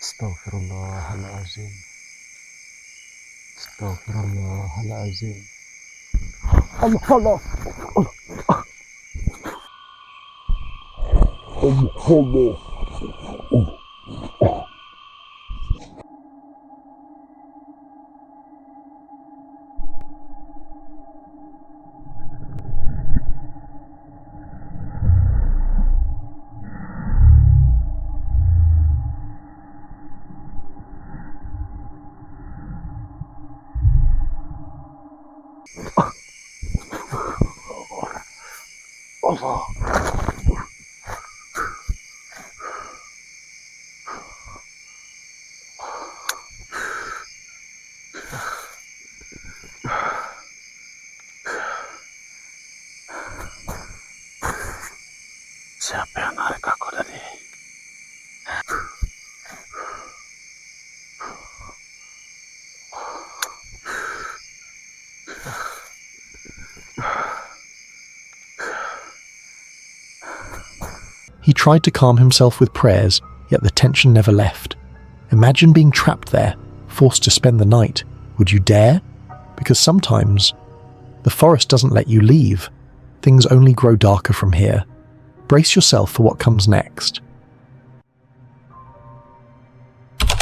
Astaghfirullahalazim. Astaghfirullahalazim. Allah. Allah. Allah. Siapa yang narik aku tadi? He tried to calm himself with prayers, yet the tension never left. Imagine being trapped there, forced to spend the night. Would you dare? Because sometimes the forest doesn't let you leave. Things only grow darker from here. Brace yourself for what comes next.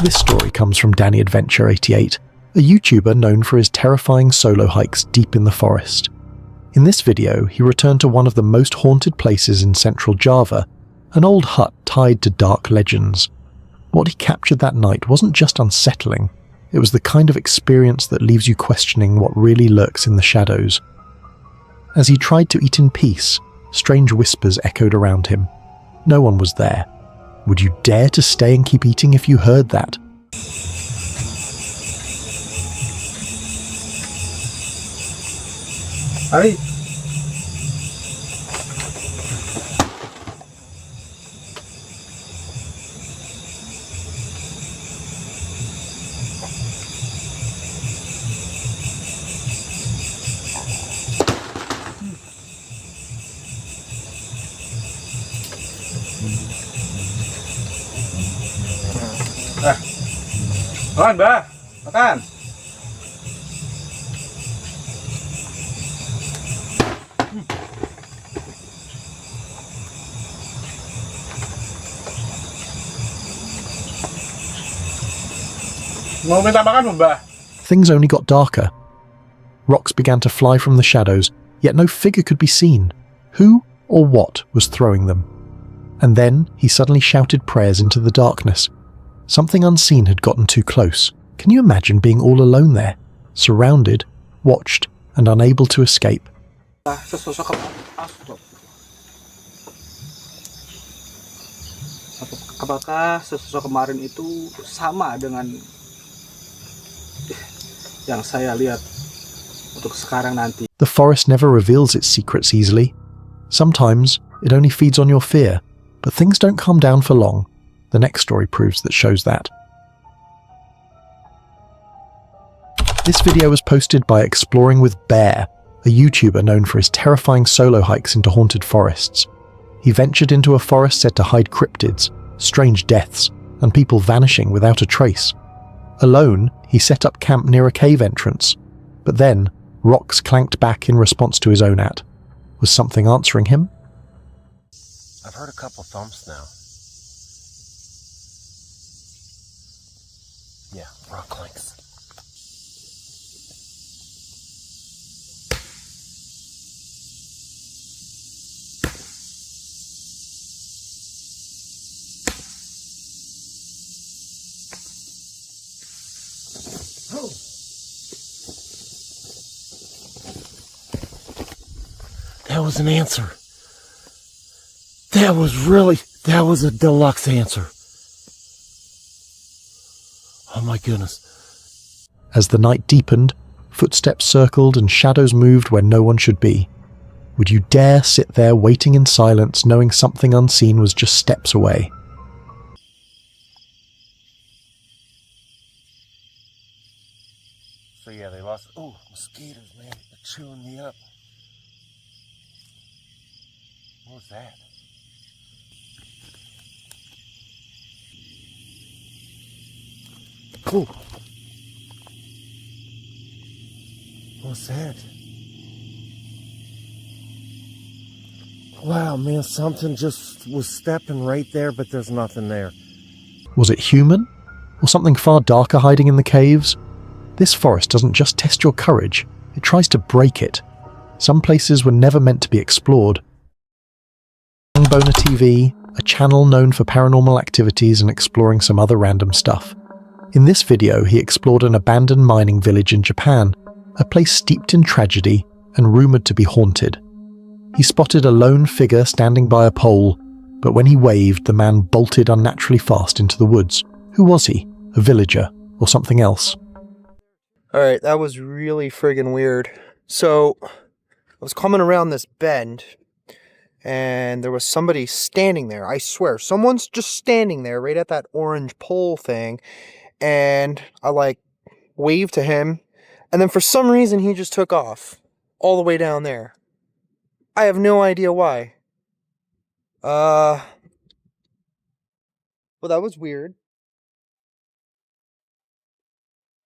This story comes from Danny Adventure 88, a YouTuber known for his terrifying solo hikes deep in the forest. In this video, he returned to one of the most haunted places in central Java, An old hut tied to dark legends. What he captured that night wasn't just unsettling, it was the kind of experience that leaves you questioning what really lurks in the shadows. As he tried to eat in peace, strange whispers echoed around him. No one was there. Would you dare to stay and keep eating if you heard that? Ay! Makan, Mbak. Makan. Mau minta makan, Mbak? Things only got darker. Rocks began to fly from the shadows, yet no figure could be seen. Who or what was throwing them? And then he suddenly shouted prayers into the darkness. Something unseen had gotten too close. Can you imagine being all alone there, surrounded, watched, and unable to escape? Apakah sosok kemarin itu sama dengan yang saya lihat untuk sekarang nanti? The forest never reveals its secrets easily. Sometimes it only feeds on your fear, but things don't calm down for long. The next story proves that shows that. This video was posted by Exploring with Bear, a YouTuber known for his terrifying solo hikes into haunted forests. He ventured into a forest said to hide cryptids, strange deaths, and people vanishing without a trace. Alone, he set up camp near a cave entrance, but then rocks clanked back in response to his own act. Was something answering him? I've heard a couple thumps now. Yeah, rock clanks. That was an answer. That was a deluxe answer. Oh my goodness. As the night deepened, footsteps circled and shadows moved where no one should be. Would you dare sit there waiting in silence, knowing something unseen was just steps away? So yeah, they lost. Oh, mosquitoes, man. They're chewing me up. What was that? Ooh. What's that? Wow, man, something just was stepping right there, but there's nothing there. Was it human? Or something far darker hiding in the caves? This forest doesn't just test your courage, it tries to break it. Some places were never meant to be explored. Boner TV, a channel known for paranormal activities and exploring some other random stuff. In this video, he explored an abandoned mining village in Japan, a place steeped in tragedy and rumoured to be haunted. He spotted a lone figure standing by a pole, but when he waved, the man bolted unnaturally fast into the woods. Who was he? A villager or something else? Alright, that was really friggin' weird. So, I was coming around this bend, and there was somebody standing there. I swear, someone's just standing there right at that orange pole thing, and I waved to him, and then for some reason he just took off all the way down there. I have no idea why. Well, that was weird.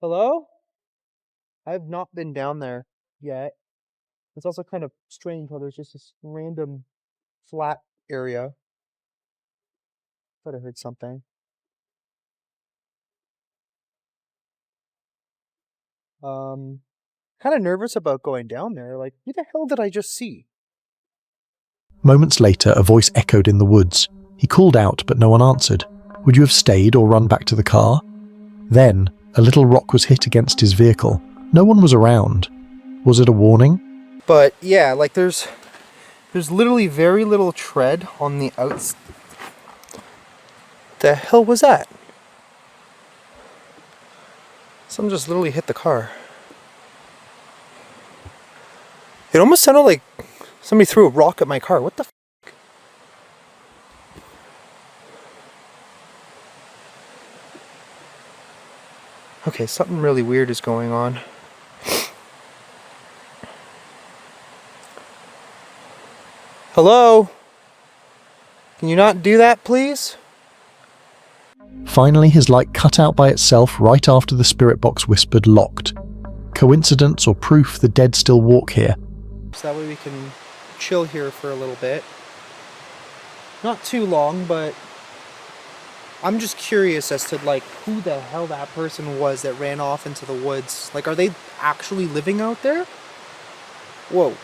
Hello? I have not been down there yet. It's also kind of strange how there's just this random flat area. Thought I heard something. Kind of nervous about going down there. Who the hell did I just see? Moments later, a voice echoed in the woods. He called out, but no one answered. Would you have stayed or run back to the car? Then, a little rock was hit against his vehicle. No one was around. Was it a warning? But yeah, like there's literally very little tread on the outside. The hell was that? Someone just literally hit the car. It almost sounded like somebody threw a rock at my car. What the f***? Okay, something really weird is going on. Hello? Can you not do that, please? Finally, his light cut out by itself right after the spirit box whispered locked. Coincidence or proof the dead still walk here? So that way we can chill here for a little bit. Not too long, but I'm just curious as to like who the hell that person was that ran off into the woods. Like, are they actually living out there? Whoa.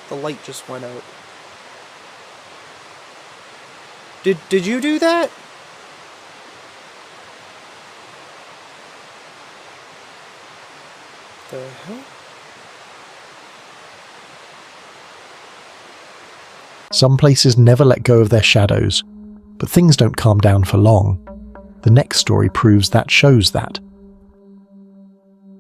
The light just went out. Did you do that? The hell? Some places never let go of their shadows, but things don't calm down for long. The next story proves that shows that.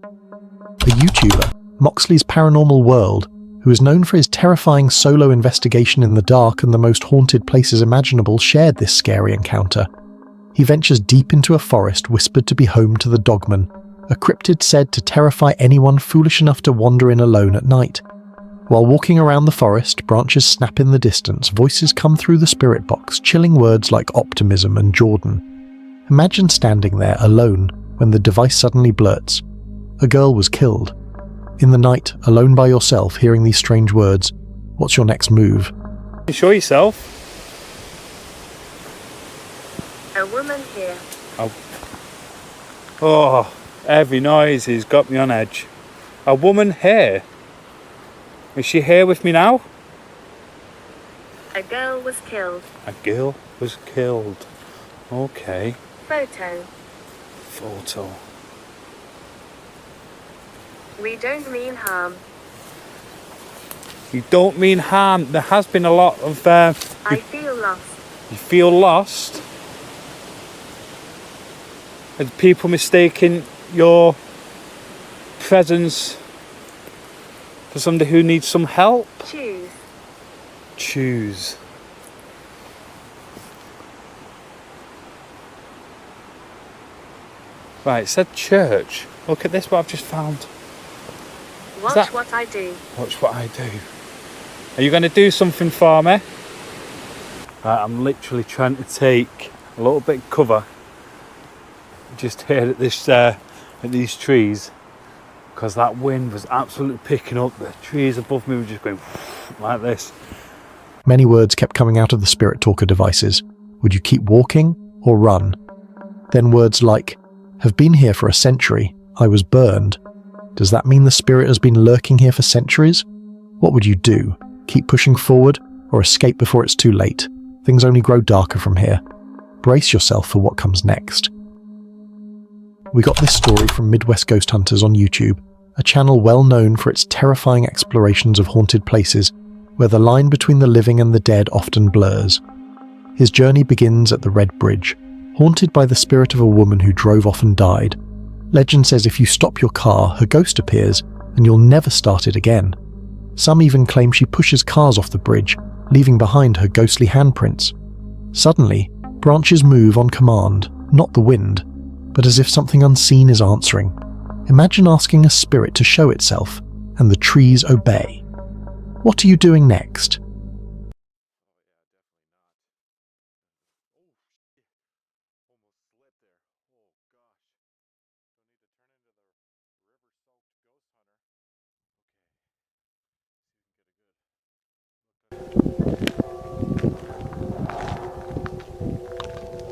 A YouTuber, Moxley's Paranormal World, who is known for his terrifying solo investigation in the dark and the most haunted places imaginable, shared this scary encounter. He ventures deep into a forest whispered to be home to the Dogman, a cryptid said to terrify anyone foolish enough to wander in alone at night. While walking around the forest, branches snap in the distance, voices come through the spirit box, chilling words like optimism and Jordan. Imagine standing there alone when the device suddenly blurts. A girl was killed. In the night, alone by yourself, hearing these strange words, what's your next move? Show yourself. A woman here. Oh, every noise has got me on edge. A woman here. Is she here with me now? A girl was killed. A girl was killed. Okay. Photo. Photo. We don't mean harm. You don't mean harm. There has been a lot of... I feel lost. You feel lost? Are people mistaking your presence for somebody who needs some help? Choose. Choose. Right, it said church. Look at this, what I've just found. Watch what I do. Watch what I do. Are you going to do something for me? Right, I'm literally trying to take a little bit of cover just here at this at these trees, because that wind was absolutely picking up. The trees above me were just going like this. Many words kept coming out of the spirit talker devices. Would you keep walking or run? Then words like, have been here for a century, I was burned. Does that mean the spirit has been lurking here for centuries? What would you do? Keep pushing forward or escape before it's too late? Things only grow darker from here. Brace yourself for what comes next. We got this story from Midwest Ghost Hunters on YouTube, a channel well known for its terrifying explorations of haunted places where the line between the living and the dead often blurs. His journey begins at the Red Bridge, haunted by the spirit of a woman who drove off and died. Legend says if you stop your car, her ghost appears and you'll never start it again. Some even claim she pushes cars off the bridge, leaving behind her ghostly handprints. Suddenly, branches move on command, not the wind, but as if something unseen is answering. Imagine asking a spirit to show itself, and the trees obey. What are you doing next?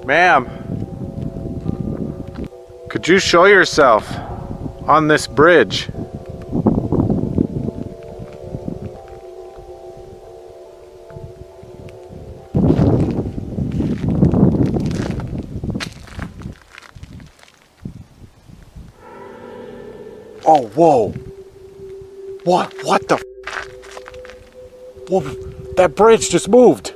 Ma'am, could you show yourself on this bridge? Oh, whoa. What the? Whoa, that branch just moved.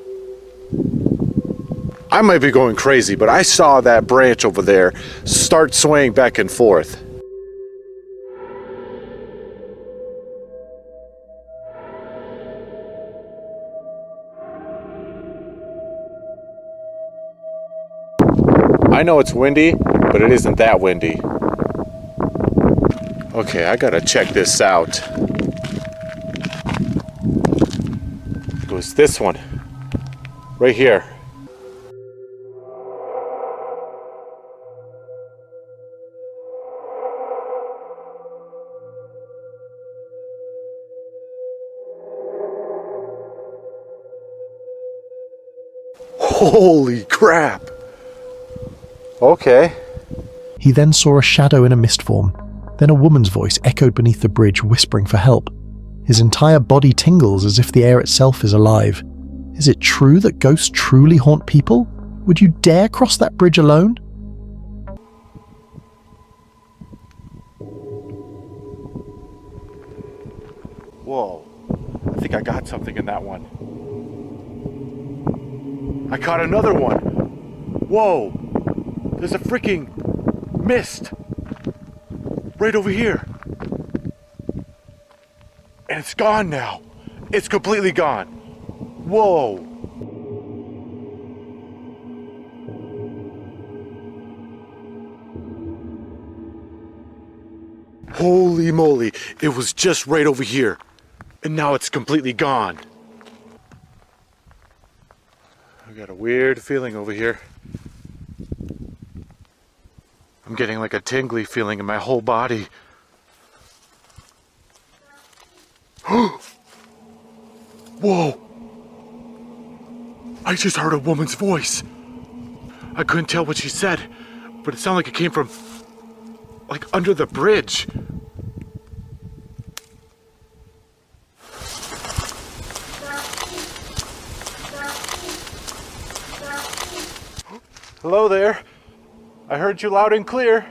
I might be going crazy, but I saw that branch over there start swaying back and forth. I know it's windy, but it isn't that windy. Okay, I gotta check this out. It was this one. Right here. Holy crap! Okay. He then saw a shadow in a mist form. Then a woman's voice echoed beneath the bridge, whispering for help. His entire body tingles as if the air itself is alive. Is it true that ghosts truly haunt people? Would you dare cross that bridge alone? Whoa. I think I got something in that one. I caught another one. Whoa. There's a freaking mist right over here. And it's gone now. It's completely gone. Whoa. Holy moly, it was just right over here. And now it's completely gone. I got a weird feeling over here. I'm getting like a tingly feeling in my whole body. Whoa! I just heard a woman's voice. I couldn't tell what she said, but it sounded like it came from, like, under the bridge. Hello there. I heard you loud and clear.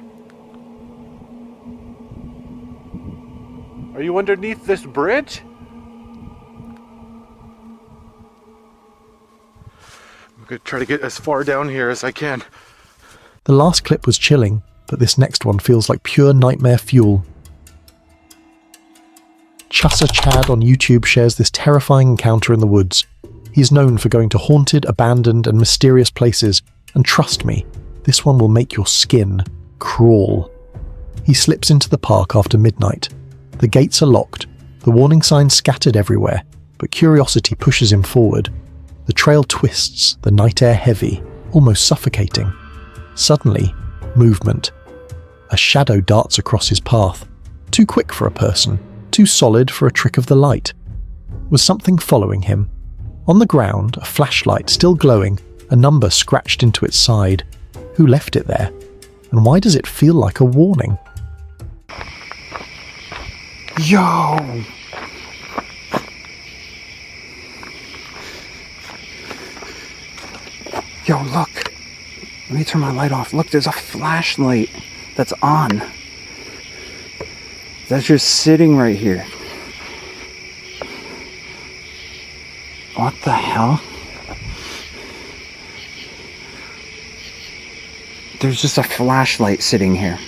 Are you underneath this bridge? I'm gonna try to get as far down here as I can. The last clip was chilling, but this next one feels like pure nightmare fuel. Chussa Chad on YouTube shares this terrifying encounter in the woods. He's known for going to haunted, abandoned, and mysterious places, and trust me, this one will make your skin crawl. He slips into the park after midnight. The gates are locked, the warning signs scattered everywhere, but curiosity pushes him forward. The trail twists, the night air heavy, almost suffocating. Suddenly, movement. A shadow darts across his path. Too quick for a person, too solid for a trick of the light. Was something following him? On the ground, a flashlight still glowing, a number scratched into its side. Who left it there? And why does it feel like a warning? Yo! Yo, look. Let me turn my light off. Look, there's a flashlight that's on. That's just sitting right here. What the hell? There's just a flashlight sitting here.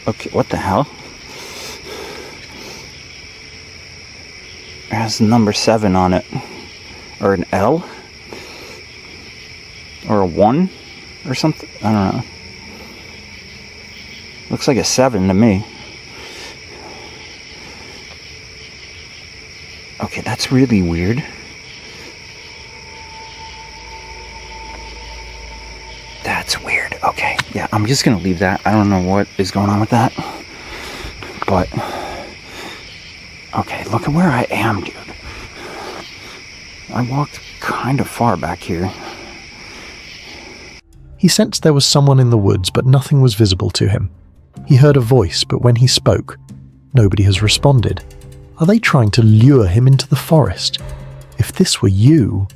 Okay, what the hell? It has number 7 on it. Or an L? Or a 1? Or something? I don't know. Looks like a 7 to me. Okay, that's really weird. That's weird. Okay, yeah, I'm just gonna leave that. I don't know what is going on with that. But, okay, look at where I am, dude. I walked kind of far back here. He sensed there was someone in the woods, but nothing was visible to him. He heard a voice, but when he spoke, nobody has responded. Are they trying to lure him into the forest? If this were you,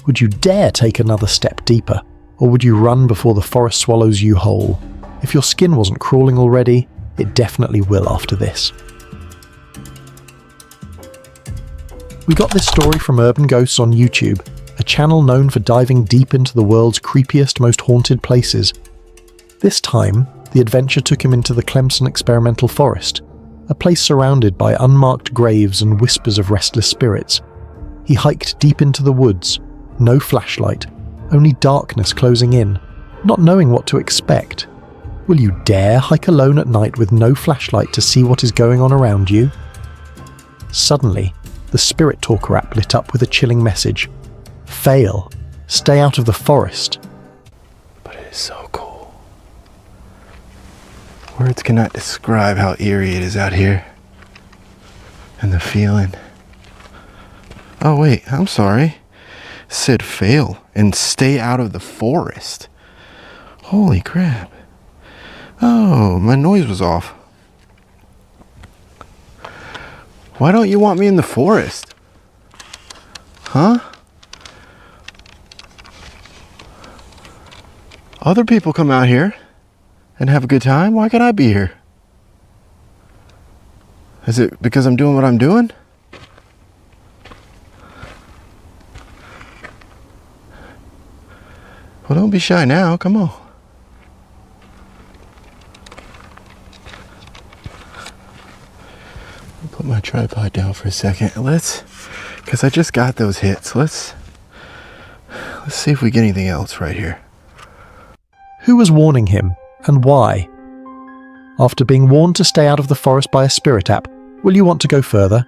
would you dare take another step deeper? Or would you run before the forest swallows you whole? If your skin wasn't crawling already, it definitely will after this. We got this story from Urban Ghosts on YouTube, a channel known for diving deep into the world's creepiest, most haunted places. This time, the adventure took him into the Clemson Experimental Forest, a place surrounded by unmarked graves and whispers of restless spirits. He hiked deep into the woods, no flashlight, only darkness closing in, not knowing what to expect. Will you dare hike alone at night with no flashlight to see what is going on around you? Suddenly, the Spirit Talker app lit up with a chilling message. Fail. Stay out of the forest. But it is so cool. Words cannot describe how eerie it is out here. And the feeling. Oh wait, I'm sorry. It said fail and stay out of the forest. Holy crap. Oh, my noise was off. Why don't you want me in the forest? Huh? Other people come out here and have a good time. Why can't I be here? Is it because I'm doing what I'm doing? Well, don't be shy now. Come on. I'll put my tripod down for a second. Because I just got those hits. Let's see if we get anything else right here. Who was warning him, and why? After being warned to stay out of the forest by a spirit app, will you want to go further?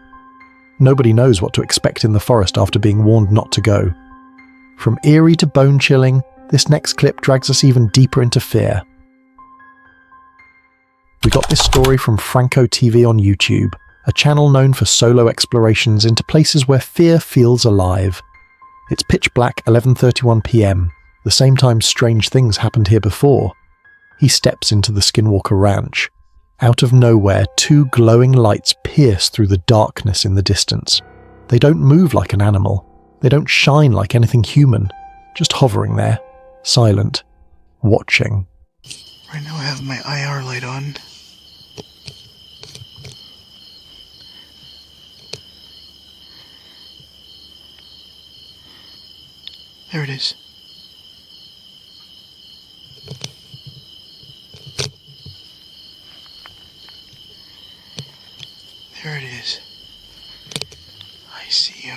Nobody knows what to expect in the forest after being warned not to go. From eerie to bone-chilling, this next clip drags us even deeper into fear. We got this story from Franco TV on YouTube, a channel known for solo explorations into places where fear feels alive. It's pitch black 11:31 PM, the same time strange things happened here before. He steps into the Skinwalker Ranch. Out of nowhere, two glowing lights pierce through the darkness in the distance. They don't move like an animal. They don't shine like anything human. Just hovering there, silent, watching. Right now I have my IR light on. There it is. There it is. I see you.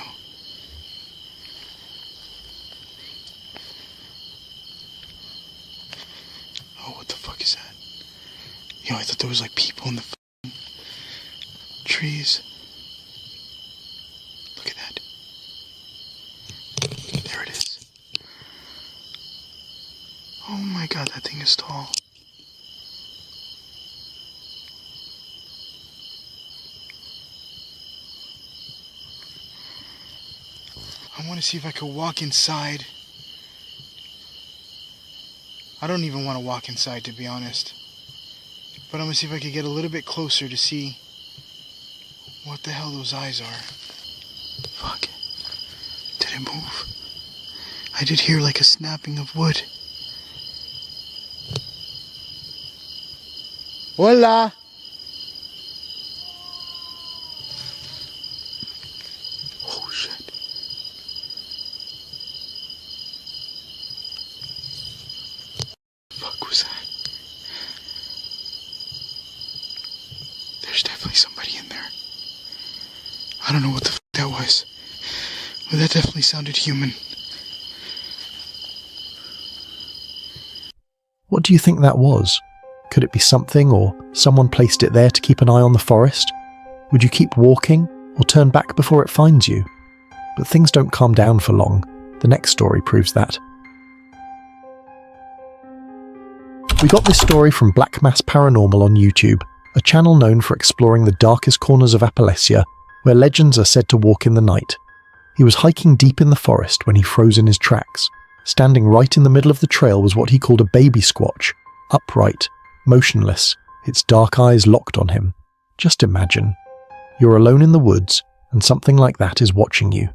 Oh, what the fuck is that? Yo, I thought there was like people in the trees. Look at that. There it is. Oh my god, that thing is tall. I want to see if I could walk inside. I don't even want to walk inside, to be honest. But I'm going to see if I could get a little bit closer to see what the hell those eyes are. Fuck. Did it move? I did hear like a snapping of wood. Hola! Oh shit. Fuck was that? There's definitely somebody in there. I don't know what the fuck that was, but that definitely sounded human. What do you think that was? Could it be something, or someone placed it there to keep an eye on the forest? Would you keep walking, or turn back before it finds you? But things don't calm down for long. The next story proves that. We got this story from Black Mass Paranormal on YouTube, a channel known for exploring the darkest corners of Appalachia, where legends are said to walk in the night. He was hiking deep in the forest when he froze in his tracks. Standing right in the middle of the trail was what he called a baby squatch, upright, motionless, its dark eyes locked on him. Just imagine. You're alone in the woods, and something like that is watching you.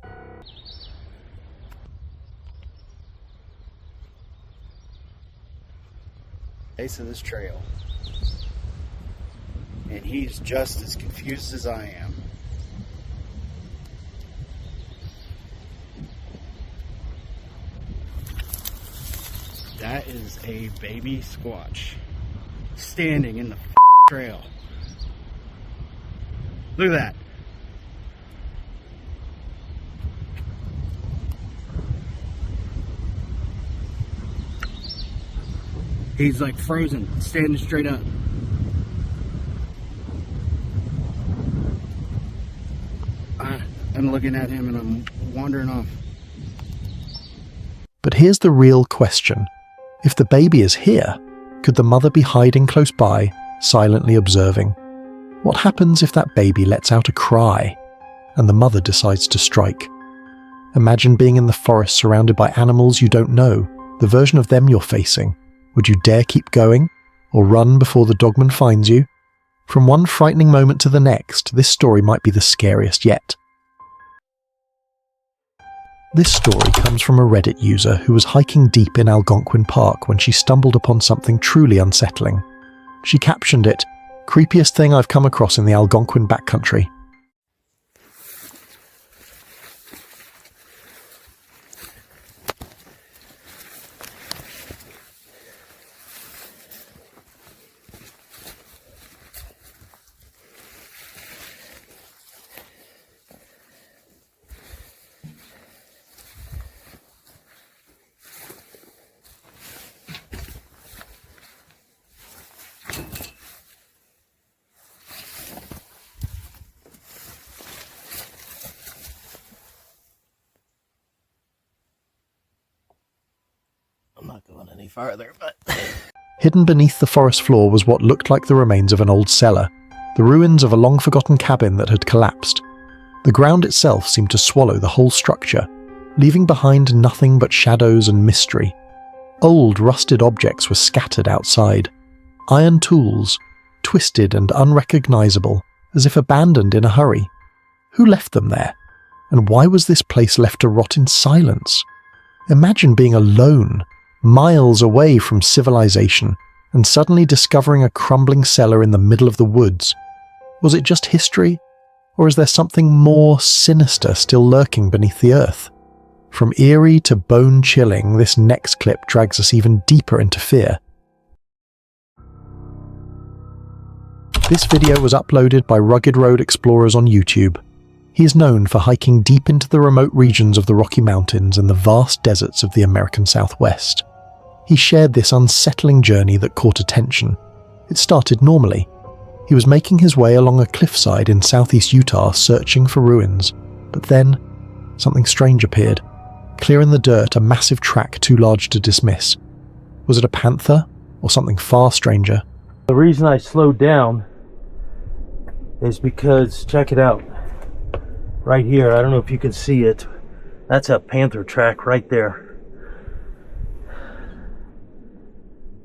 base of this trail. And he's just as confused as I am. That is a baby squatch standing in the trail. Look at that. He's like frozen, standing straight up. I'm looking at him and I'm wandering off. But here's the real question. If the baby is here, could the mother be hiding close by, silently observing? What happens if that baby lets out a cry and the mother decides to strike? Imagine being in the forest surrounded by animals you don't know, the version of them you're facing. Would you dare keep going, or run before the dogman finds you? From one frightening moment to the next, this story might be the scariest yet. This story comes from a Reddit user who was hiking deep in Algonquin Park when she stumbled upon something truly unsettling. She captioned it, "Creepiest thing I've come across in the Algonquin backcountry." I'm not going any farther, but... Hidden beneath the forest floor was what looked like the remains of an old cellar, the ruins of a long-forgotten cabin that had collapsed. The ground itself seemed to swallow the whole structure, leaving behind nothing but shadows and mystery. Old, rusted objects were scattered outside. Iron tools, twisted and unrecognizable, as if abandoned in a hurry. Who left them there? And why was this place left to rot in silence? Imagine being alone, miles away from civilization, and suddenly discovering a crumbling cellar in the middle of the woods. Was it just history? Or is there something more sinister still lurking beneath the earth? From eerie to bone-chilling, this next clip drags us even deeper into fear. This video was uploaded by Rugged Road Explorers on YouTube. He is known for hiking deep into the remote regions of the Rocky Mountains and the vast deserts of the American Southwest. He shared this unsettling journey that caught attention. It started normally. He was making his way along a cliffside in southeast Utah searching for ruins. But then, something strange appeared. Clear in the dirt, a massive track too large to dismiss. Was it a panther, or something far stranger? The reason I slowed down is because, check it out. Right here, I don't know if you can see it. That's a panther track right there.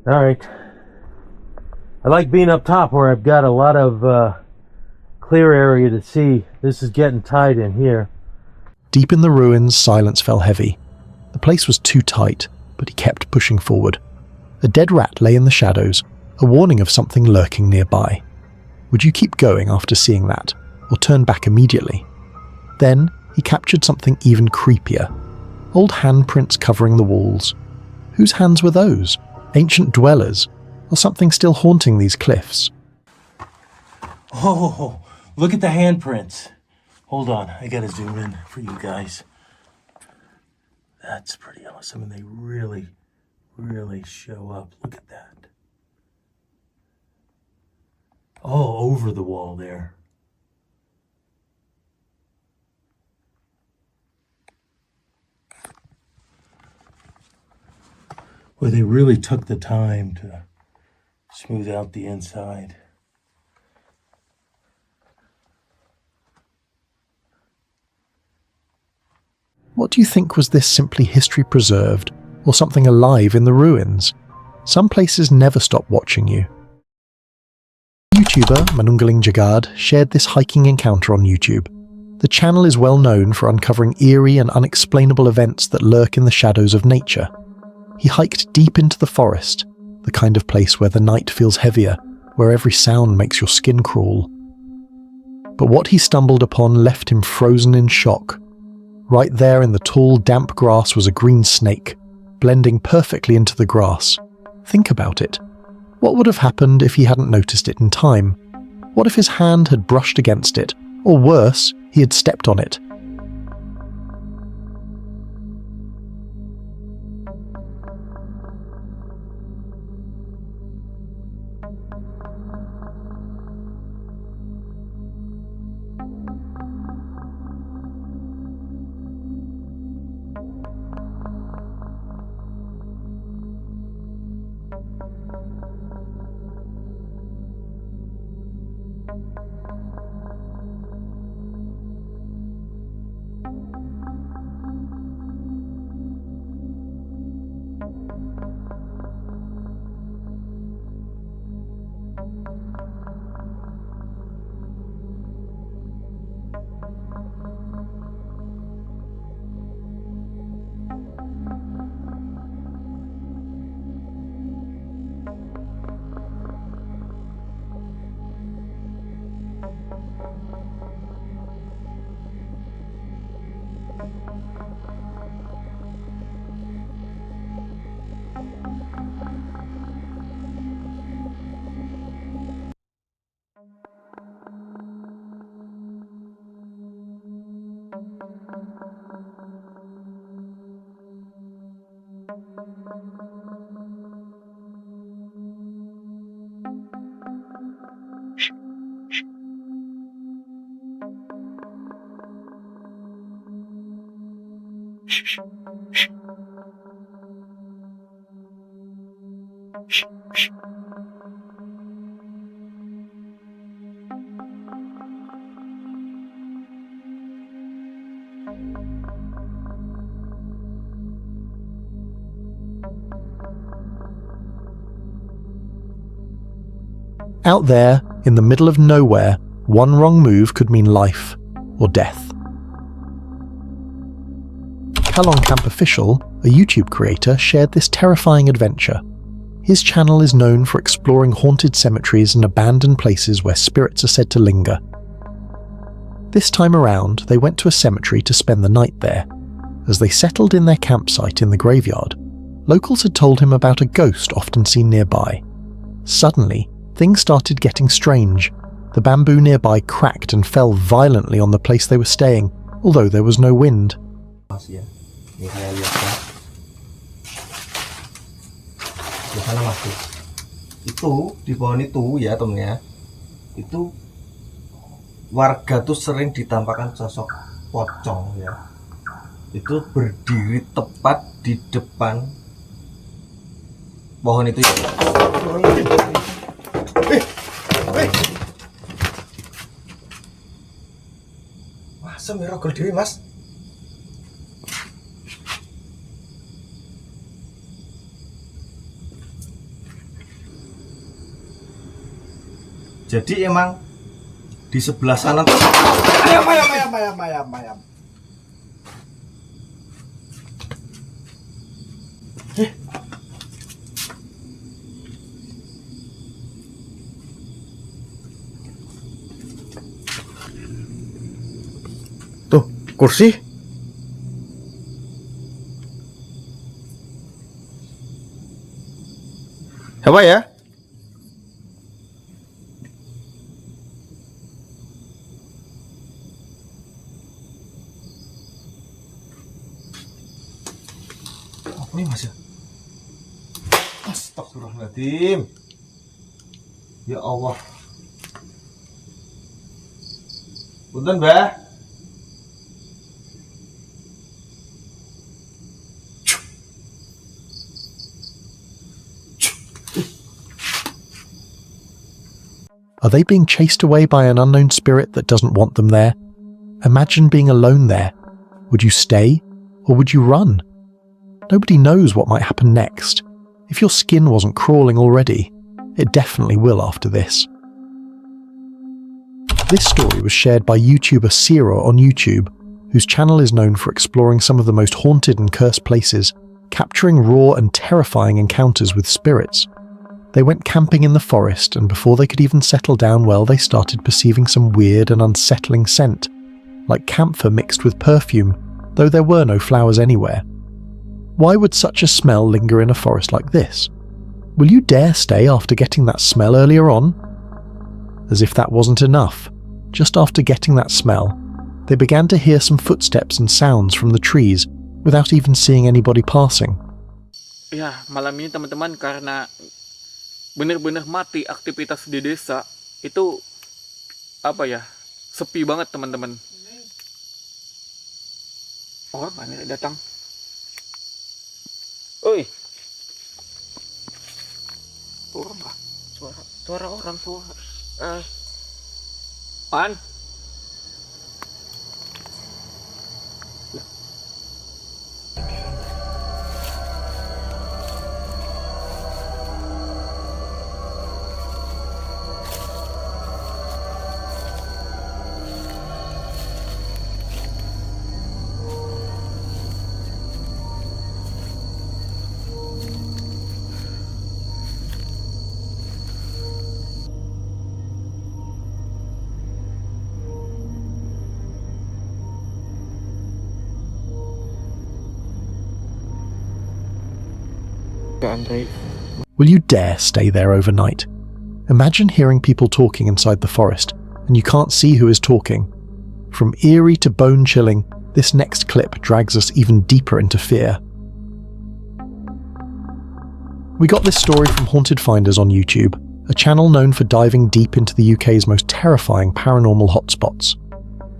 Alright. I like being up top where I've got a lot of clear area to see. This is getting tight in here. Deep in the ruins, silence fell heavy. The place was too tight, but he kept pushing forward. A dead rat lay in the shadows, a warning of something lurking nearby. Would you keep going after seeing that, or turn back immediately? Then, he captured something even creepier. Old handprints covering the walls. Whose hands were those? Ancient dwellers? Or something still haunting these cliffs? Oh, look at the handprints. Hold on, I gotta zoom in for you guys. That's pretty awesome, and they really, really show up. Look at that. All over the wall there. Well, they really took the time to smooth out the inside. What do you think? Was this simply history preserved, or something alive in the ruins? Some places never stop watching you. YouTuber Manungling Jagad shared this hiking encounter on YouTube. The channel is well known for uncovering eerie and unexplainable events that lurk in the shadows of nature. He hiked deep into the forest, the the kind of place where the night feels heavier, where every sound makes your skin crawl. But what he stumbled upon left him frozen in shock. Right there in the tall, damp grass was a green snake, blending perfectly into the grass. Think about it. What would have happened if he hadn't noticed it in time? What if his hand had brushed against it? Or worse, he had stepped on it? Out there, in the middle of nowhere, one wrong move could mean life or death. Kalon Camp Official, a YouTube creator, shared this terrifying adventure. His channel is known for exploring haunted cemeteries and abandoned places where spirits are said to linger. This time around, they went to a cemetery to spend the night there. As they settled in their campsite in the graveyard, locals had told him about a ghost often seen nearby. Suddenly, things started getting strange. The bamboo nearby cracked and fell violently on the place they were staying, although there was no wind. Ini saya lihatkan di sana Mas. Itu di pohon itu ya temennya, itu warga tuh sering ditampakkan sosok pocong ya. Itu berdiri tepat di depan pohon itu. Masa mirogol dewi Mas? Jadi emang di sebelah sana tuh ayam. Tuh, kursi. Apa ya? Apa ini Mas ya? Astagfirullahaladzim. Ya Allah. Punten, Mbah. Are they being chased away by an unknown spirit that doesn't want them there? Imagine being alone there. Would you stay, or would you run? Nobody knows what might happen next. If your skin wasn't crawling already, it definitely will after this. This story was shared by YouTuber Zero on YouTube, whose channel is known for exploring some of the most haunted and cursed places, capturing raw and terrifying encounters with spirits. They went camping in the forest, and before they could even settle down well, they started perceiving some weird and unsettling scent, like camphor mixed with perfume, though there were no flowers anywhere. Why would such a smell linger in a forest like this? Will you dare stay after getting that smell earlier on? As if that wasn't enough, just after getting that smell, they began to hear some footsteps and sounds from the trees without even seeing anybody passing. Ya, malam ini teman-teman, karena bener-bener mati aktivitas di desa, itu apa ya, sepi banget teman-teman. Orang mana datang? Oi. Orang kah? Suara orang, Man. Will you dare stay there overnight? Imagine hearing people talking inside the forest, and you can't see who is talking. From eerie to bone-chilling, this next clip drags us even deeper into fear. We got this story from Haunted Finders on YouTube, a channel known for diving deep into the UK's most terrifying paranormal hotspots.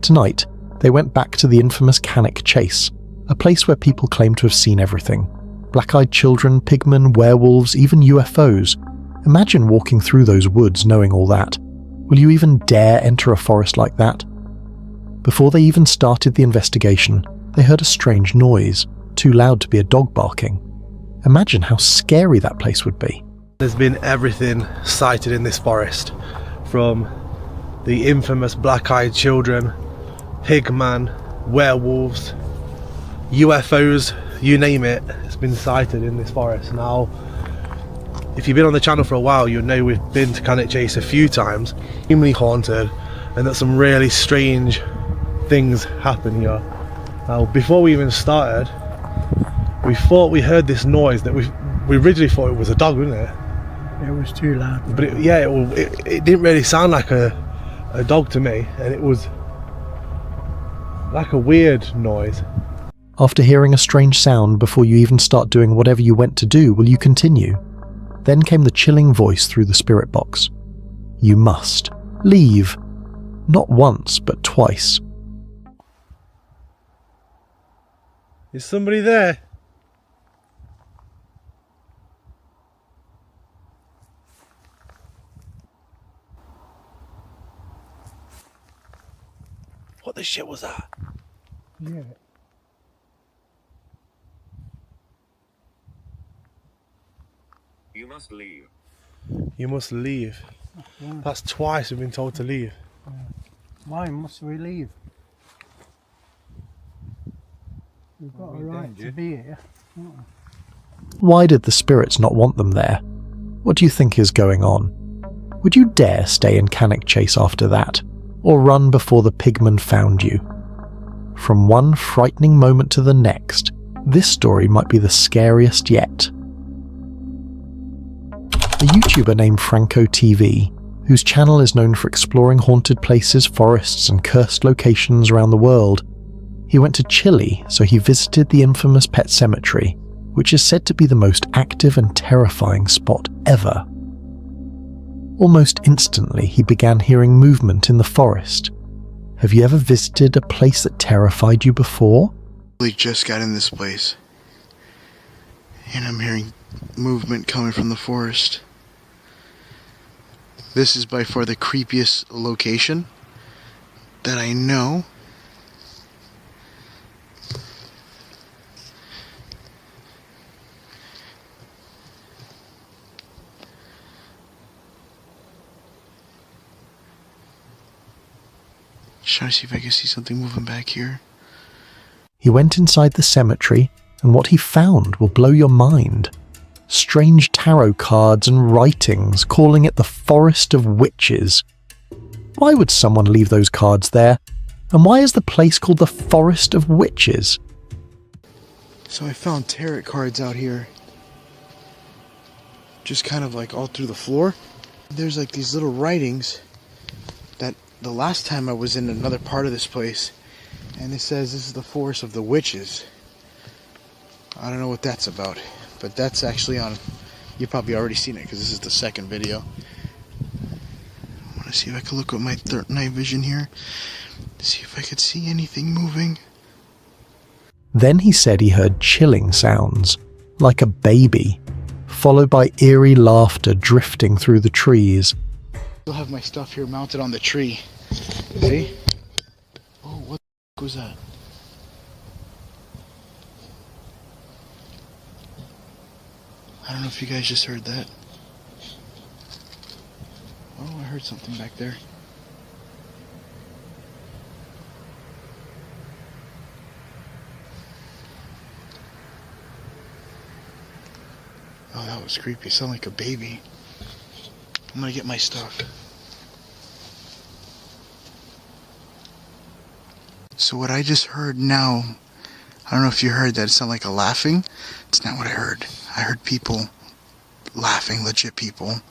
Tonight, they went back to the infamous Cannock Chase, a place where people claim to have seen everything. Black-eyed children, pigmen, werewolves, even UFOs. Imagine walking through those woods knowing all that. Will you even dare enter a forest like that? Before they even started the investigation, they heard a strange noise, too loud to be a dog barking. Imagine how scary that place would be. There's been everything sighted in this forest, from the infamous black-eyed children, pigman, werewolves, UFOs, you name it, it's been sighted in this forest. Now, if you've been on the channel for a while, you'll know we've been to Cannock Chase a few times, extremely haunted, and that some really strange things happen here. Now, before we even started, we thought we heard this noise that we originally thought it was a dog, wasn't it? It was too loud. But it didn't really sound like a dog to me, and it was like a weird noise. After hearing a strange sound before you even start doing whatever you went to do, will you continue? Then came the chilling voice through the spirit box. You must leave. Not once, but twice. Is somebody there? What the shit was that? Yeah. You must leave. You must leave. Yeah. That's twice we've been told to leave. Why must we leave? We've got a right to be here. Why did the spirits not want them there? What do you think is going on? Would you dare stay in Cannock Chase after that? Or run before the pigmen found you? From one frightening moment to the next, this story might be the scariest yet. A YouTuber named Franco TV, whose channel is known for exploring haunted places, forests and cursed locations around the world. He went to Chile, so he visited the infamous pet cemetery, which is said to be the most active and terrifying spot ever. Almost instantly, he began hearing movement in the forest. Have you ever visited a place that terrified you before? I just got in this place, and I'm hearing movement coming from the forest. This is by far the creepiest location that I know. Just trying to see if I can see something moving back here. He went inside the cemetery, and what he found will blow your mind. strange tarot cards and writings calling it the Forest of Witches. Why would someone leave those cards there? And why is the place called the Forest of Witches? So I found tarot cards out here. Just kind of like all through the floor. There's like these little writings that the last time I was in another part of this place, and it says this is the Forest of the Witches. I don't know what that's about, but that's actually on, you've probably already seen it because this is the second video. I want to see if I can look with my third night vision here, see if I could see anything moving. Then he said he heard chilling sounds, like a baby, followed by eerie laughter drifting through the trees. I still have my stuff here mounted on the tree. See? Oh, what the was that? I don't know if you guys just heard that. Oh, I heard something back there. Oh, that was creepy. It sounded like a baby. I'm gonna get my stuff. So what I just heard now, I don't know if you heard that, it sounded like a laughing. It's not what I heard. I heard people laughing, legit people.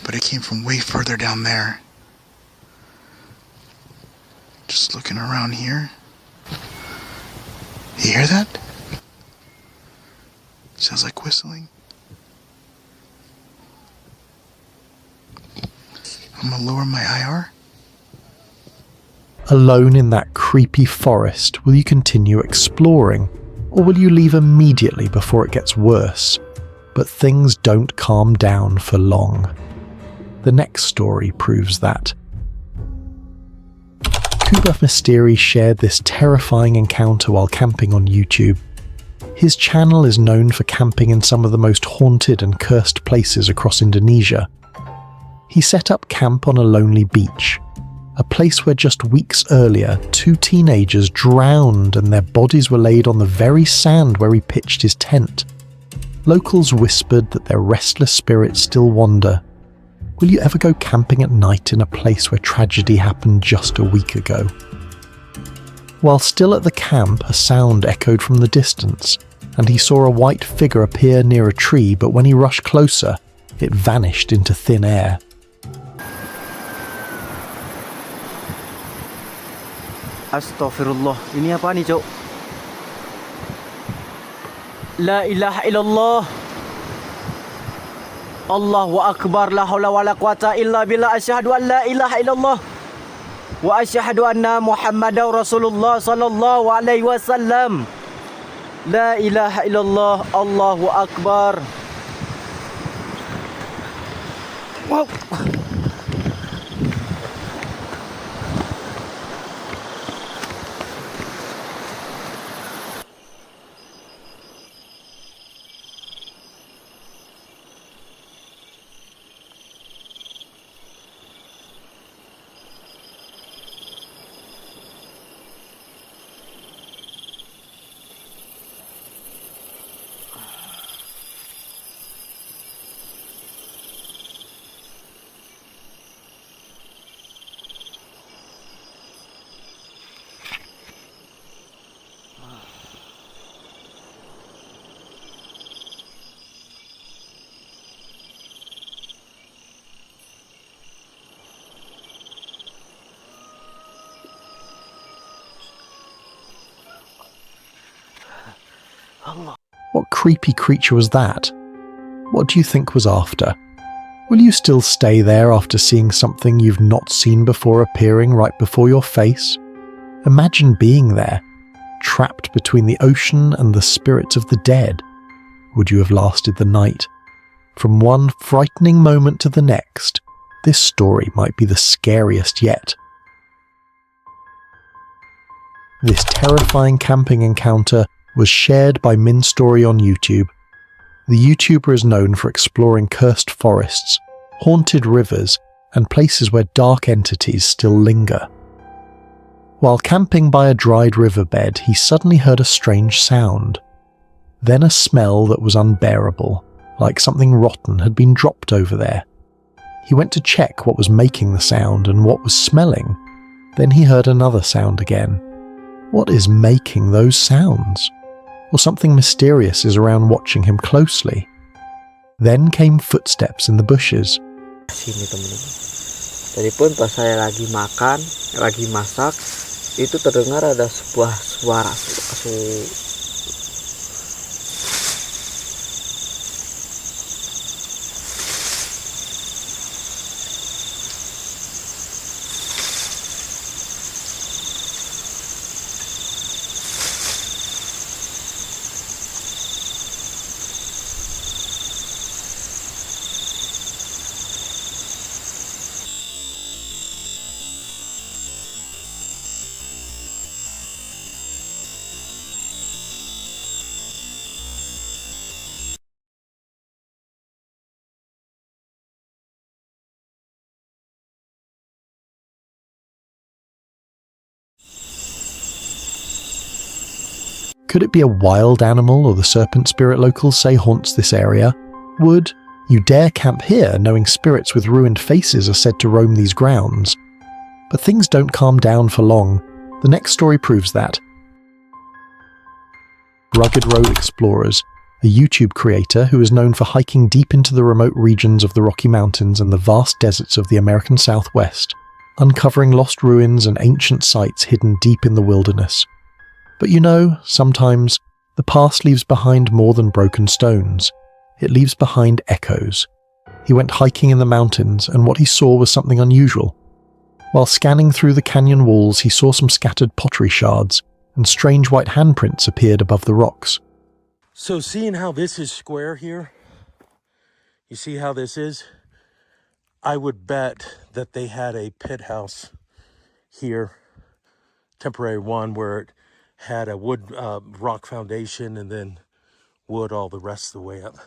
But it came from way further down there. Just looking around here. You hear that? Sounds like whistling. I'm gonna lower my IR. Alone in that creepy forest, will you continue exploring, or will you leave immediately before it gets worse? But things don't calm down for long. The next story proves that. Kuba Mysteri shared this terrifying encounter while camping on YouTube. His channel is known for camping in some of the most haunted and cursed places across Indonesia. He set up camp on a lonely beach, a place where just weeks earlier 2 teenagers drowned and their bodies were laid on the very sand where he pitched his tent. Locals whispered that their restless spirits still wander. Will you ever go camping at night in a place where tragedy happened just a week ago? While still at the camp, a sound echoed from the distance, and he saw a white figure appear near a tree, but when he rushed closer, it vanished into thin air. Astaghfirullah. Ini apa nih, Cok? La ilaha illallah. Allahu akbar, la haula wala quwata illa billah. Asyhadu an la ilaha illallah wa asyhadu anna Muhammadar Rasulullah sallallahu alaihi wasallam. La ilaha illallah. Allahu akbar. Wow. What creepy creature was that? What do you think was after? Will you still stay there after seeing something you've not seen before appearing right before your face? Imagine being there, trapped between the ocean and the spirits of the dead. Would you have lasted the night? From one frightening moment to the next, this story might be the scariest yet. This terrifying camping encounter was shared by Minstory on YouTube. The YouTuber is known for exploring cursed forests, haunted rivers, and places where dark entities still linger. While camping by a dried riverbed, he suddenly heard a strange sound. Then a smell that was unbearable, like something rotten had been dropped over there. He went to check what was making the sound and what was smelling. Then he heard another sound again. What is making those sounds? Or something mysterious is around watching him closely. Then came footsteps in the bushes. Sini teman-teman. Tadi pun pas saya lagi makan, lagi masak, itu terdengar ada sebuah suara. Could it be a wild animal or the serpent spirit locals say haunts this area? Would you dare camp here knowing spirits with ruined faces are said to roam these grounds? But things don't calm down for long. The next story proves that. Rugged Road Explorers, a YouTube creator who is known for hiking deep into the remote regions of the Rocky Mountains and the vast deserts of the American Southwest, uncovering lost ruins and ancient sites hidden deep in the wilderness. But you know, sometimes, the past leaves behind more than broken stones. It leaves behind echoes. He went hiking in the mountains, and what he saw was something unusual. While scanning through the canyon walls, he saw some scattered pottery shards, and strange white handprints appeared above the rocks. So seeing how this is square here, you see how this is? I would bet that they had a pit house here, temporary one, where it had a wood rock foundation and then wood all the rest of the way up.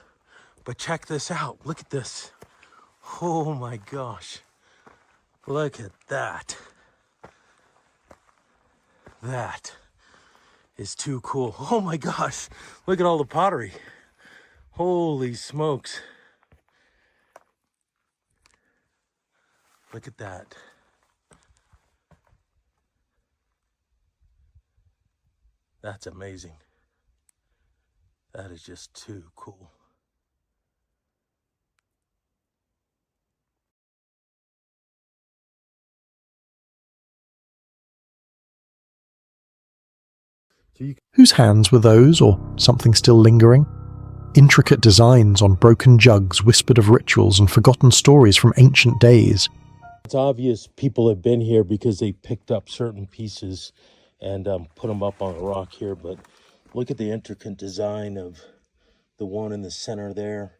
But check this out. Look at this. Oh my gosh. Look at that. That is too cool. Oh my gosh. Look at all the pottery. Holy smokes. Look at that. That's amazing. That is just too cool. Whose hands were those, or something still lingering? Intricate designs on broken jugs whispered of rituals and forgotten stories from ancient days. It's obvious people have been here because they picked up certain pieces and put them up on a rock here, but look at the intricate design of the one in the center there.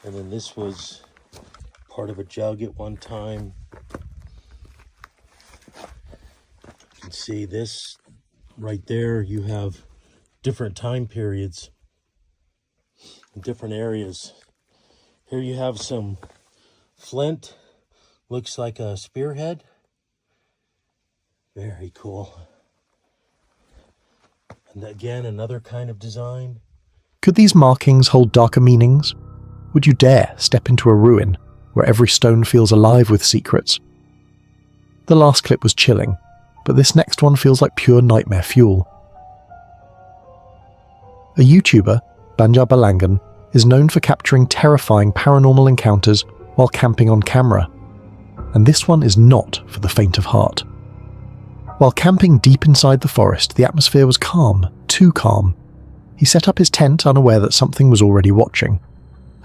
And then this was part of a jug at one time. You can see this right there. You have different time periods in different areas. Here you have some flint. Looks like a spearhead. Very cool. And again, another kind of design. Could these markings hold darker meanings? Would you dare step into a ruin where every stone feels alive with secrets? The last clip was chilling, but this next one feels like pure nightmare fuel. A YouTuber, Banjar Balangan, is known for capturing terrifying paranormal encounters while camping on camera. And this one is not for the faint of heart. While camping deep inside the forest, the atmosphere was calm, too calm. He set up his tent unaware that something was already watching.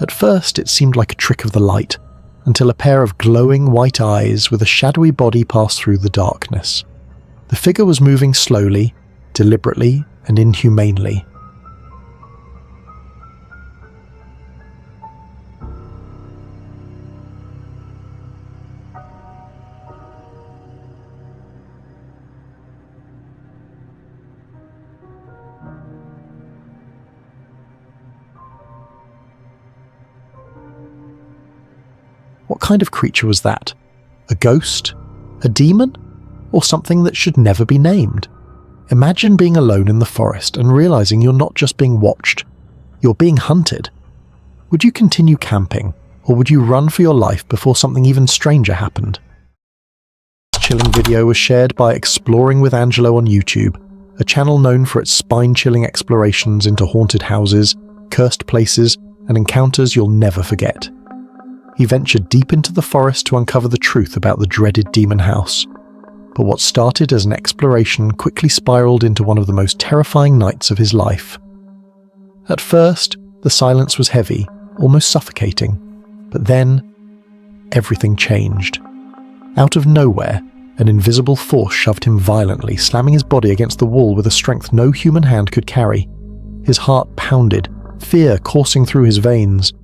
At first, it seemed like a trick of the light, until a pair of glowing white eyes with a shadowy body passed through the darkness. The figure was moving slowly, deliberately, and inhumanely. What kind of creature was that? A ghost? A demon? Or something that should never be named? Imagine being alone in the forest and realizing you're not just being watched, you're being hunted. Would you continue camping, or would you run for your life before something even stranger happened? This chilling video was shared by Exploring with Angelo on YouTube, a channel known for its spine-chilling explorations into haunted houses, cursed places, and encounters you'll never forget. He ventured deep into the forest to uncover the truth about the dreaded demon house. But what started as an exploration quickly spiraled into one of the most terrifying nights of his life. At first, the silence was heavy, almost suffocating. But then, everything changed. Out of nowhere, an invisible force shoved him violently, slamming his body against the wall with a strength no human hand could carry. His heart pounded, fear coursing through his veins.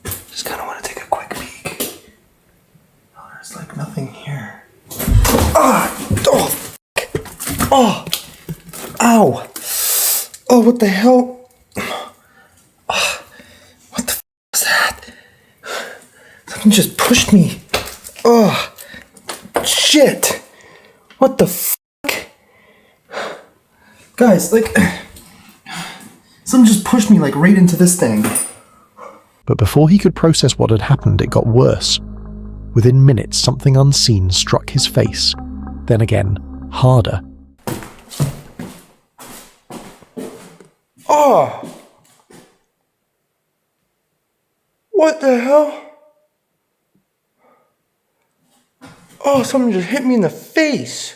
Just kind of want to take a quick peek. Oh, there's like nothing here. Oh, ow. Oh, what the hell? What the is that? Something just pushed me. Oh, shit. What the Guys, like, something just pushed me like right into this thing. But before he could process what had happened, it got worse. Within minutes, something unseen struck his face. Then again, harder. Oh! What the hell? Oh, something just hit me in the face.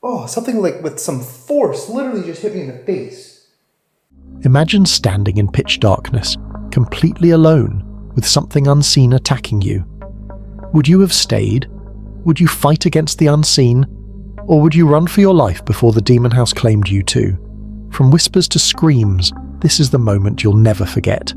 Oh, something like with some force literally just hit me in the face. Imagine standing in pitch darkness, completely alone, with something unseen attacking you. Would you have stayed? Would you fight against the unseen? Or would you run for your life before the demon house claimed you too? From whispers to screams, this is the moment you'll never forget.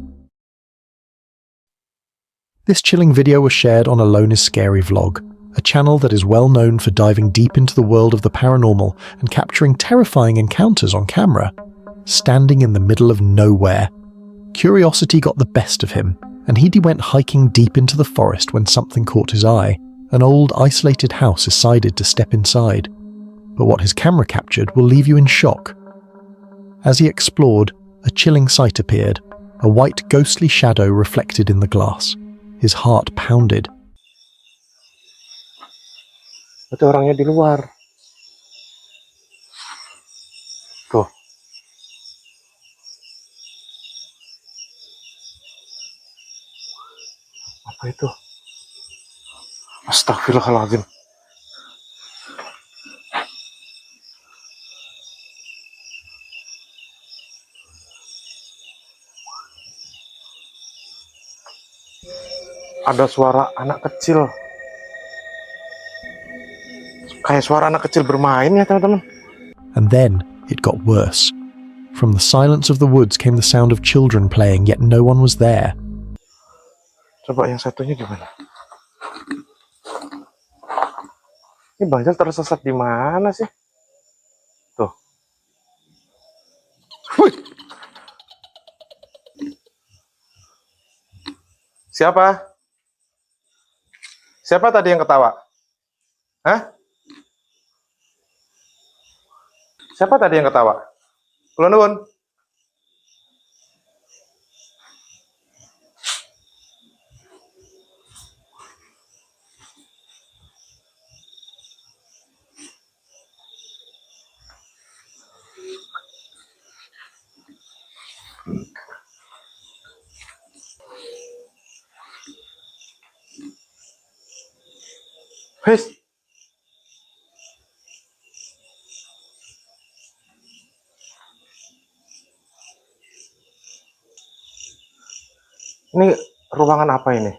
This chilling video was shared on Alone is Scary vlog, a channel that is well known for diving deep into the world of the paranormal and capturing terrifying encounters on camera. Standing in the middle of nowhere, curiosity got the best of him, and he went hiking deep into the forest when something caught his eye. An old, isolated house decided to step inside. But what his camera captured will leave you in shock. As he explored, a chilling sight appeared, a white, ghostly shadow reflected in the glass. His heart pounded. Itu orangnya di luar. Tuh. Apa itu? Astagfirullahaladzim. Ada suara anak kecil. Kayak suara anak kecil bermain ya, teman-teman. And then it got worse. From the silence of the woods came the sound of children playing, yet no one was there. Coba yang satunya gimana? Ini Bang Jal tersesat di mana sih? Tuh. Wih. Siapa? Siapa tadi yang ketawa? Hah? Siapa tadi yang ketawa? Kula nuwun. Wes. Ini ruangan apa ini?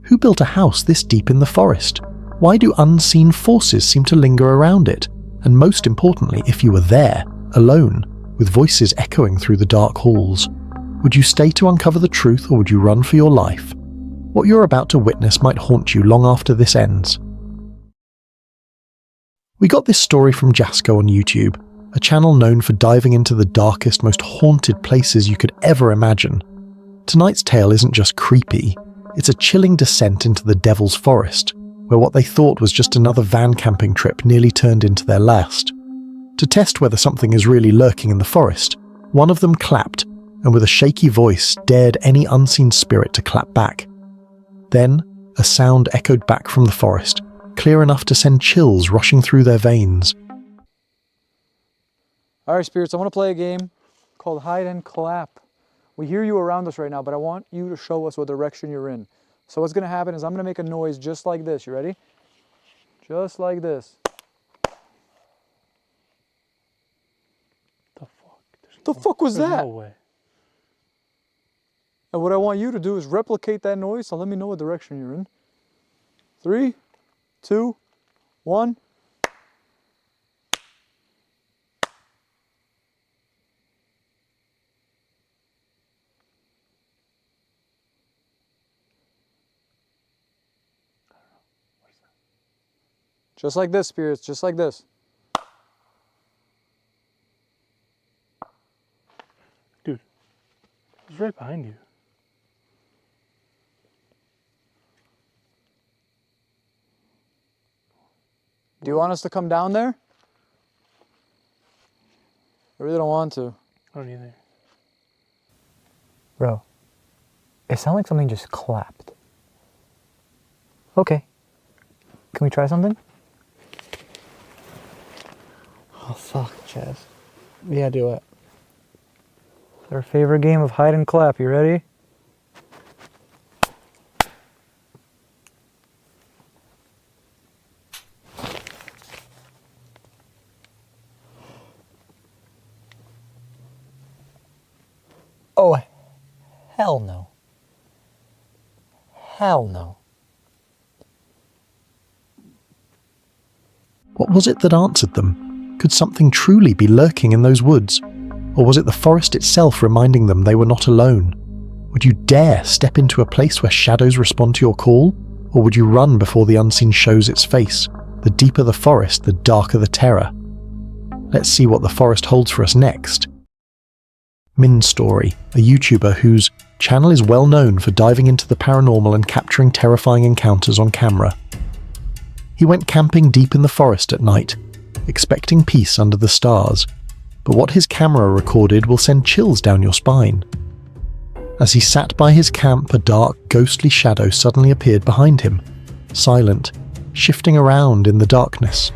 Who built a house this deep in the forest? Why do unseen forces seem to linger around it? And most importantly, if you were there, alone, with voices echoing through the dark halls, would you stay to uncover the truth or would you run for your life? What you're about to witness might haunt you long after this ends. We got this story from Jasco on YouTube, a channel known for diving into the darkest, most haunted places you could ever imagine. Tonight's tale isn't just creepy, it's a chilling descent into the Devil's Forest, where what they thought was just another van camping trip nearly turned into their last. To test whether something is really lurking in the forest, one of them clapped, and with a shaky voice dared any unseen spirit to clap back. Then, a sound echoed back from the forest, clear enough to send chills rushing through their veins. All right, spirits, I want to play a game called Hide and Clap. We hear you around us right now, but I want you to show us what direction you're in. So what's going to happen is I'm going to make a noise just like this. You ready? Just like this. The fuck was that? No way. And what I want you to do is replicate that noise, so let me know what direction you're in. 3, 2, 1. Just like this, spirits, just like this. Dude, it's right behind you. Do you want us to come down there? I really don't want to. I don't either. Bro, it sounded like something just clapped. Okay. Can we try something? Oh, fuck, Chaz. Yeah, do it. It's our favorite game of hide and clap. You ready? Oh, hell no. Hell no. What was it that answered them? Could something truly be lurking in those woods? Or was it the forest itself reminding them they were not alone? Would you dare step into a place where shadows respond to your call? Or would you run before the unseen shows its face? The deeper the forest, the darker the terror. Let's see what the forest holds for us next. Min's story, a YouTuber whose channel is well known for diving into the paranormal and capturing terrifying encounters on camera. He went camping deep in the forest at night, expecting peace under the stars, but what his camera recorded will send chills down your spine. As he sat by his camp, a dark, ghostly shadow suddenly appeared behind him, silent, shifting around in the darkness.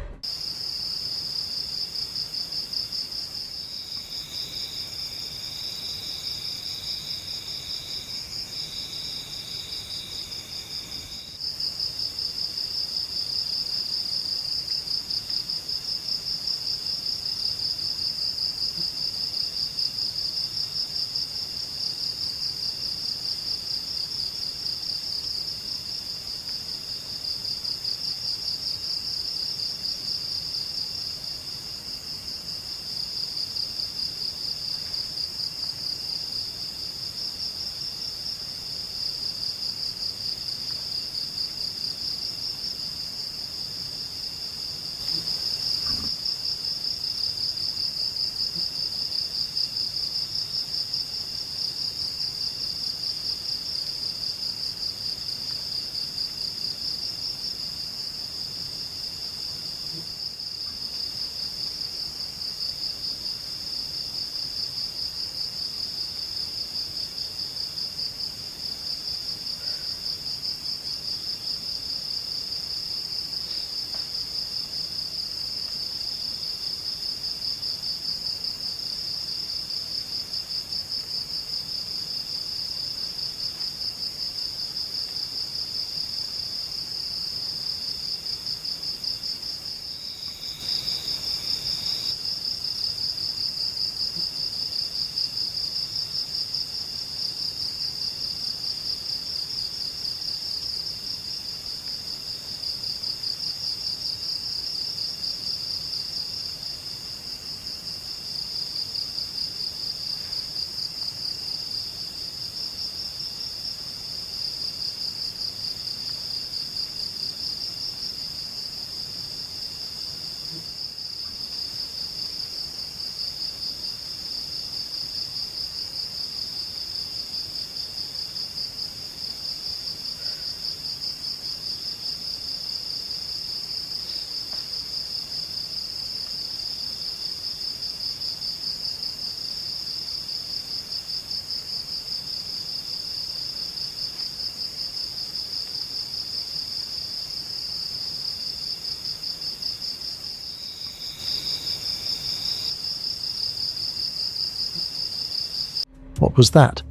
What was that?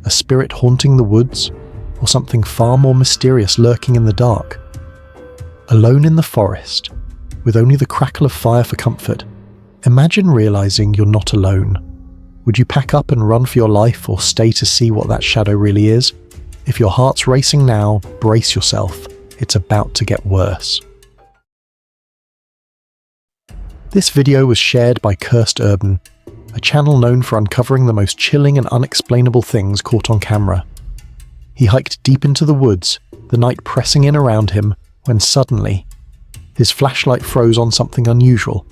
A spirit haunting the woods? Or something far more mysterious lurking in the dark? Alone in the forest, with only the crackle of fire for comfort, imagine realizing you're not alone. Would you pack up and run for your life, or stay to see what that shadow really is? If your heart's racing now, brace yourself. It's about to get worse. This video was shared by Cursed Urban, a channel known for uncovering the most chilling and unexplainable things caught on camera. He hiked deep into the woods, the night pressing in around him, when suddenly, his flashlight froze on something unusual.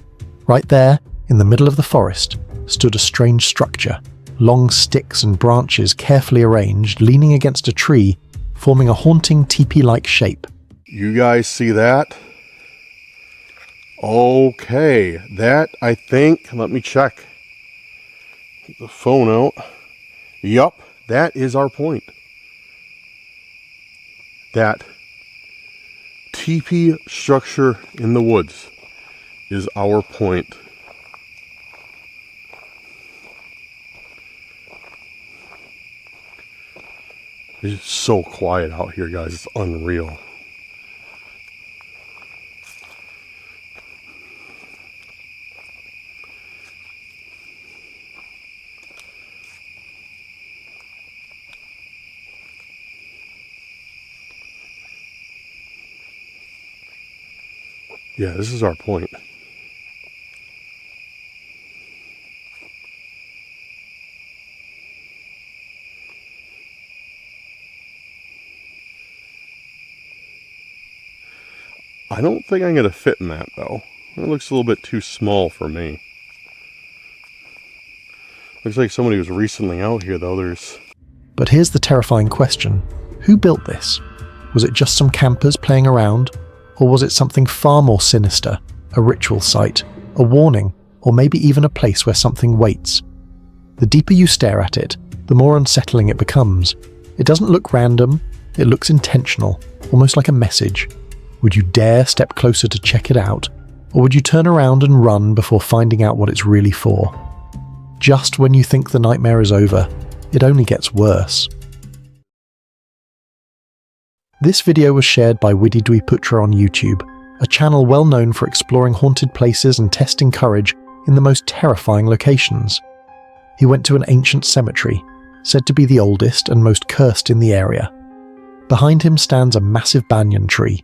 Right there, in the middle of the forest, stood a strange structure, long sticks and branches carefully arranged, leaning against a tree, forming a haunting teepee-like shape. You guys see that? Okay, that I think, let me check. Get the phone out. Yup, that is our point. That teepee structure in the woods is our point. It's so quiet out here, guys. It's unreal. Yeah, this is our point. I don't think I'm going to fit in that, though. It looks a little bit too small for me. Looks like somebody was recently out here, though. But here's the terrifying question. Who built this? Was it just some campers playing around? Or was it something far more sinister? A ritual site, a warning, or maybe even a place where something waits? The deeper you stare at it, the more unsettling it becomes. It doesn't look random, it looks intentional, almost like a message. Would you dare step closer to check it out? Or would you turn around and run before finding out what it's really for? Just when you think the nightmare is over, it only gets worse. This video was shared by Wididwi Putra on YouTube, a channel well known for exploring haunted places and testing courage in the most terrifying locations. He went to an ancient cemetery, said to be the oldest and most cursed in the area. Behind him stands a massive banyan tree,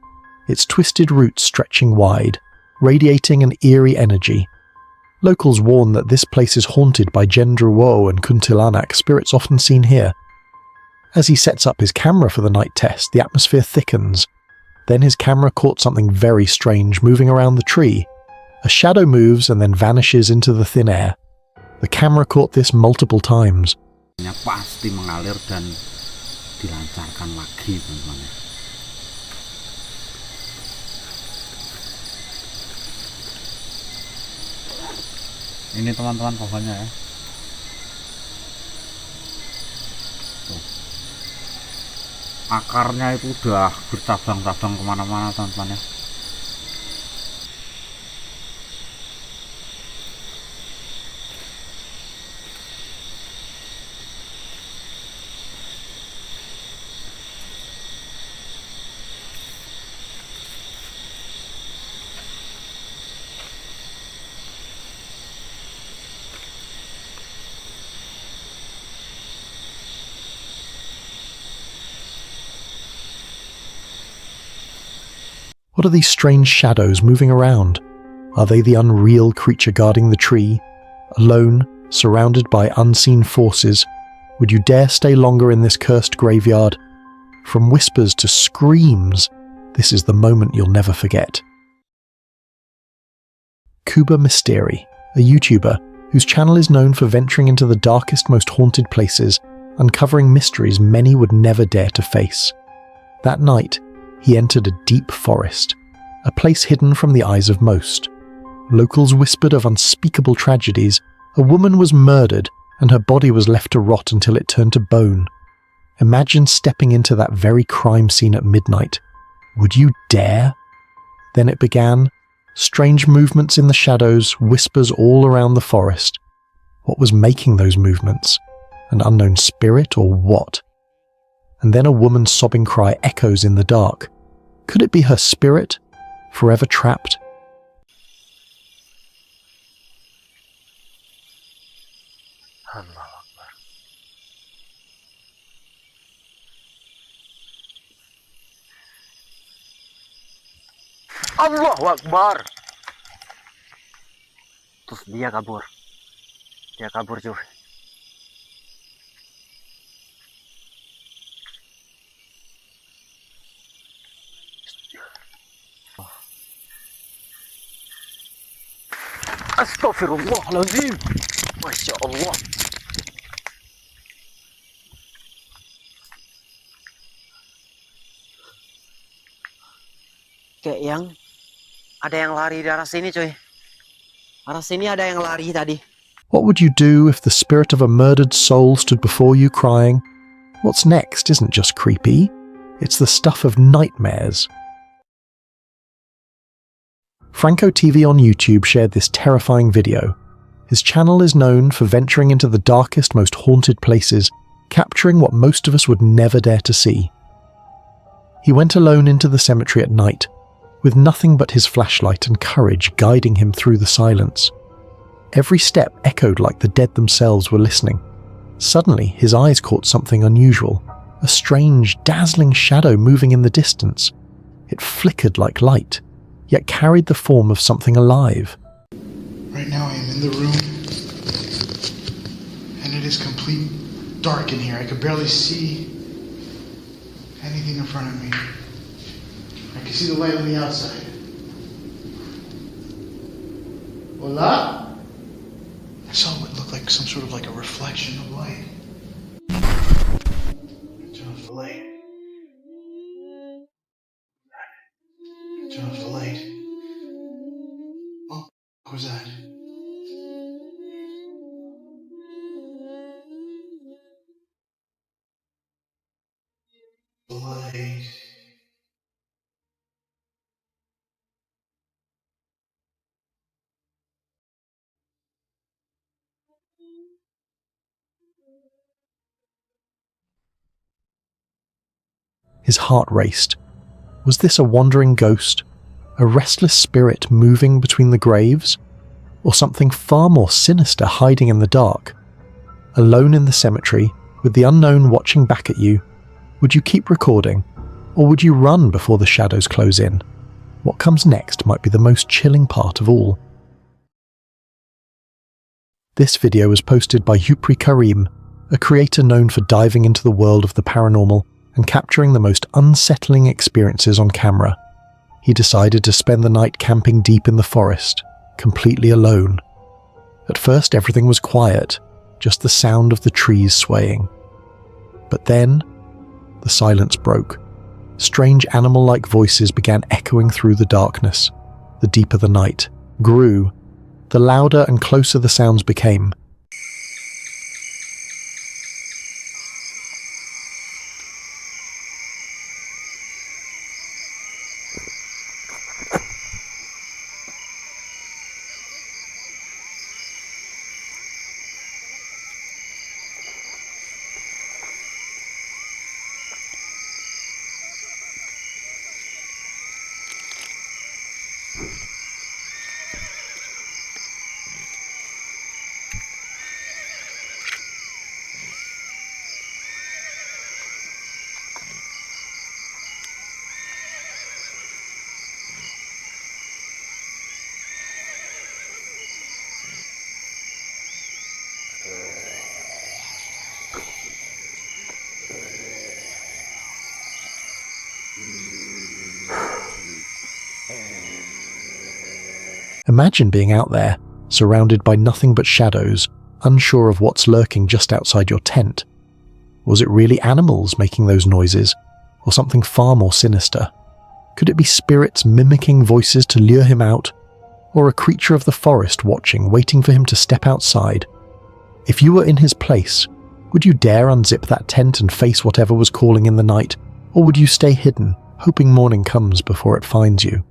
its twisted roots stretching wide, radiating an eerie energy. Locals warn that this place is haunted by Gendruwo and Kuntilanak, spirits often seen here. As he sets up his camera for the night test, the atmosphere thickens. Then his camera caught something very strange moving around the tree. A shadow moves and then vanishes into the thin air. The camera caught this multiple times. Pasti mengalir dan dilancarkan lagi, teman-teman. Ini teman-teman pohonnya ya. Tuh. Akarnya itu udah bercabang-cabang kemana-mana, teman-teman ya. What are these strange shadows moving around? Are they the unreal creature guarding the tree? Alone, surrounded by unseen forces, would you dare stay longer in this cursed graveyard? From whispers to screams, this is the moment you'll never forget. Kuba Mysteri, a YouTuber whose channel is known for venturing into the darkest, most haunted places, uncovering mysteries many would never dare to face. That night, he entered a deep forest, a place hidden from the eyes of most. Locals whispered of unspeakable tragedies. A woman was murdered, and her body was left to rot until it turned to bone. Imagine stepping into that very crime scene at midnight. Would you dare? Then it began. Strange movements in the shadows, whispers all around the forest. What was making those movements? An unknown spirit or what? And then a woman's sobbing cry echoes in the dark. Could it be her spirit, forever trapped? Allahu Akbar. Terus dia kabur. Dia kabur cuy. Astaghfirullahaladzim. Masya Allah. Kayak yang ada yang lari di arah sini cuy. Arah sini ada yang lari tadi. What would you do if the spirit of a murdered soul stood before you crying? What's next isn't just creepy, it's the stuff of nightmares. Franco TV on YouTube shared this terrifying video. His channel is known for venturing into the darkest, most haunted places, capturing what most of us would never dare to see. He went alone into the cemetery at night, with nothing but his flashlight and courage guiding him through the silence. Every step echoed like the dead themselves were listening. Suddenly, his eyes caught something unusual, a strange, dazzling shadow moving in the distance. It flickered like light, yet carried the form of something alive. Right now I am in the room, and it is complete dark in here. I could barely see anything in front of me. I can see the light on the outside. Hola? I saw what looked like some sort of like a reflection of light. Turn off the light. Turn off the light. Oh, what was that? The light. His heart raced. Was this a wandering ghost? A restless spirit moving between the graves? Or something far more sinister hiding in the dark? Alone in the cemetery, with the unknown watching back at you, would you keep recording? Or would you run before the shadows close in? What comes next might be the most chilling part of all. This video was posted by Yupri Karim, a creator known for diving into the world of the paranormal and capturing the most unsettling experiences on camera. He decided to spend the night camping deep in the forest, completely alone. At first everything was quiet, just the sound of the trees swaying. But then, the silence broke. Strange animal-like voices began echoing through the darkness. The deeper the night grew, the louder and closer the sounds became. Imagine being out there, surrounded by nothing but shadows, unsure of what's lurking just outside your tent. Was it really animals making those noises, or something far more sinister? Could it be spirits mimicking voices to lure him out, or a creature of the forest watching, waiting for him to step outside? If you were in his place, would you dare unzip that tent and face whatever was calling in the night, or would you stay hidden, hoping morning comes before it finds you?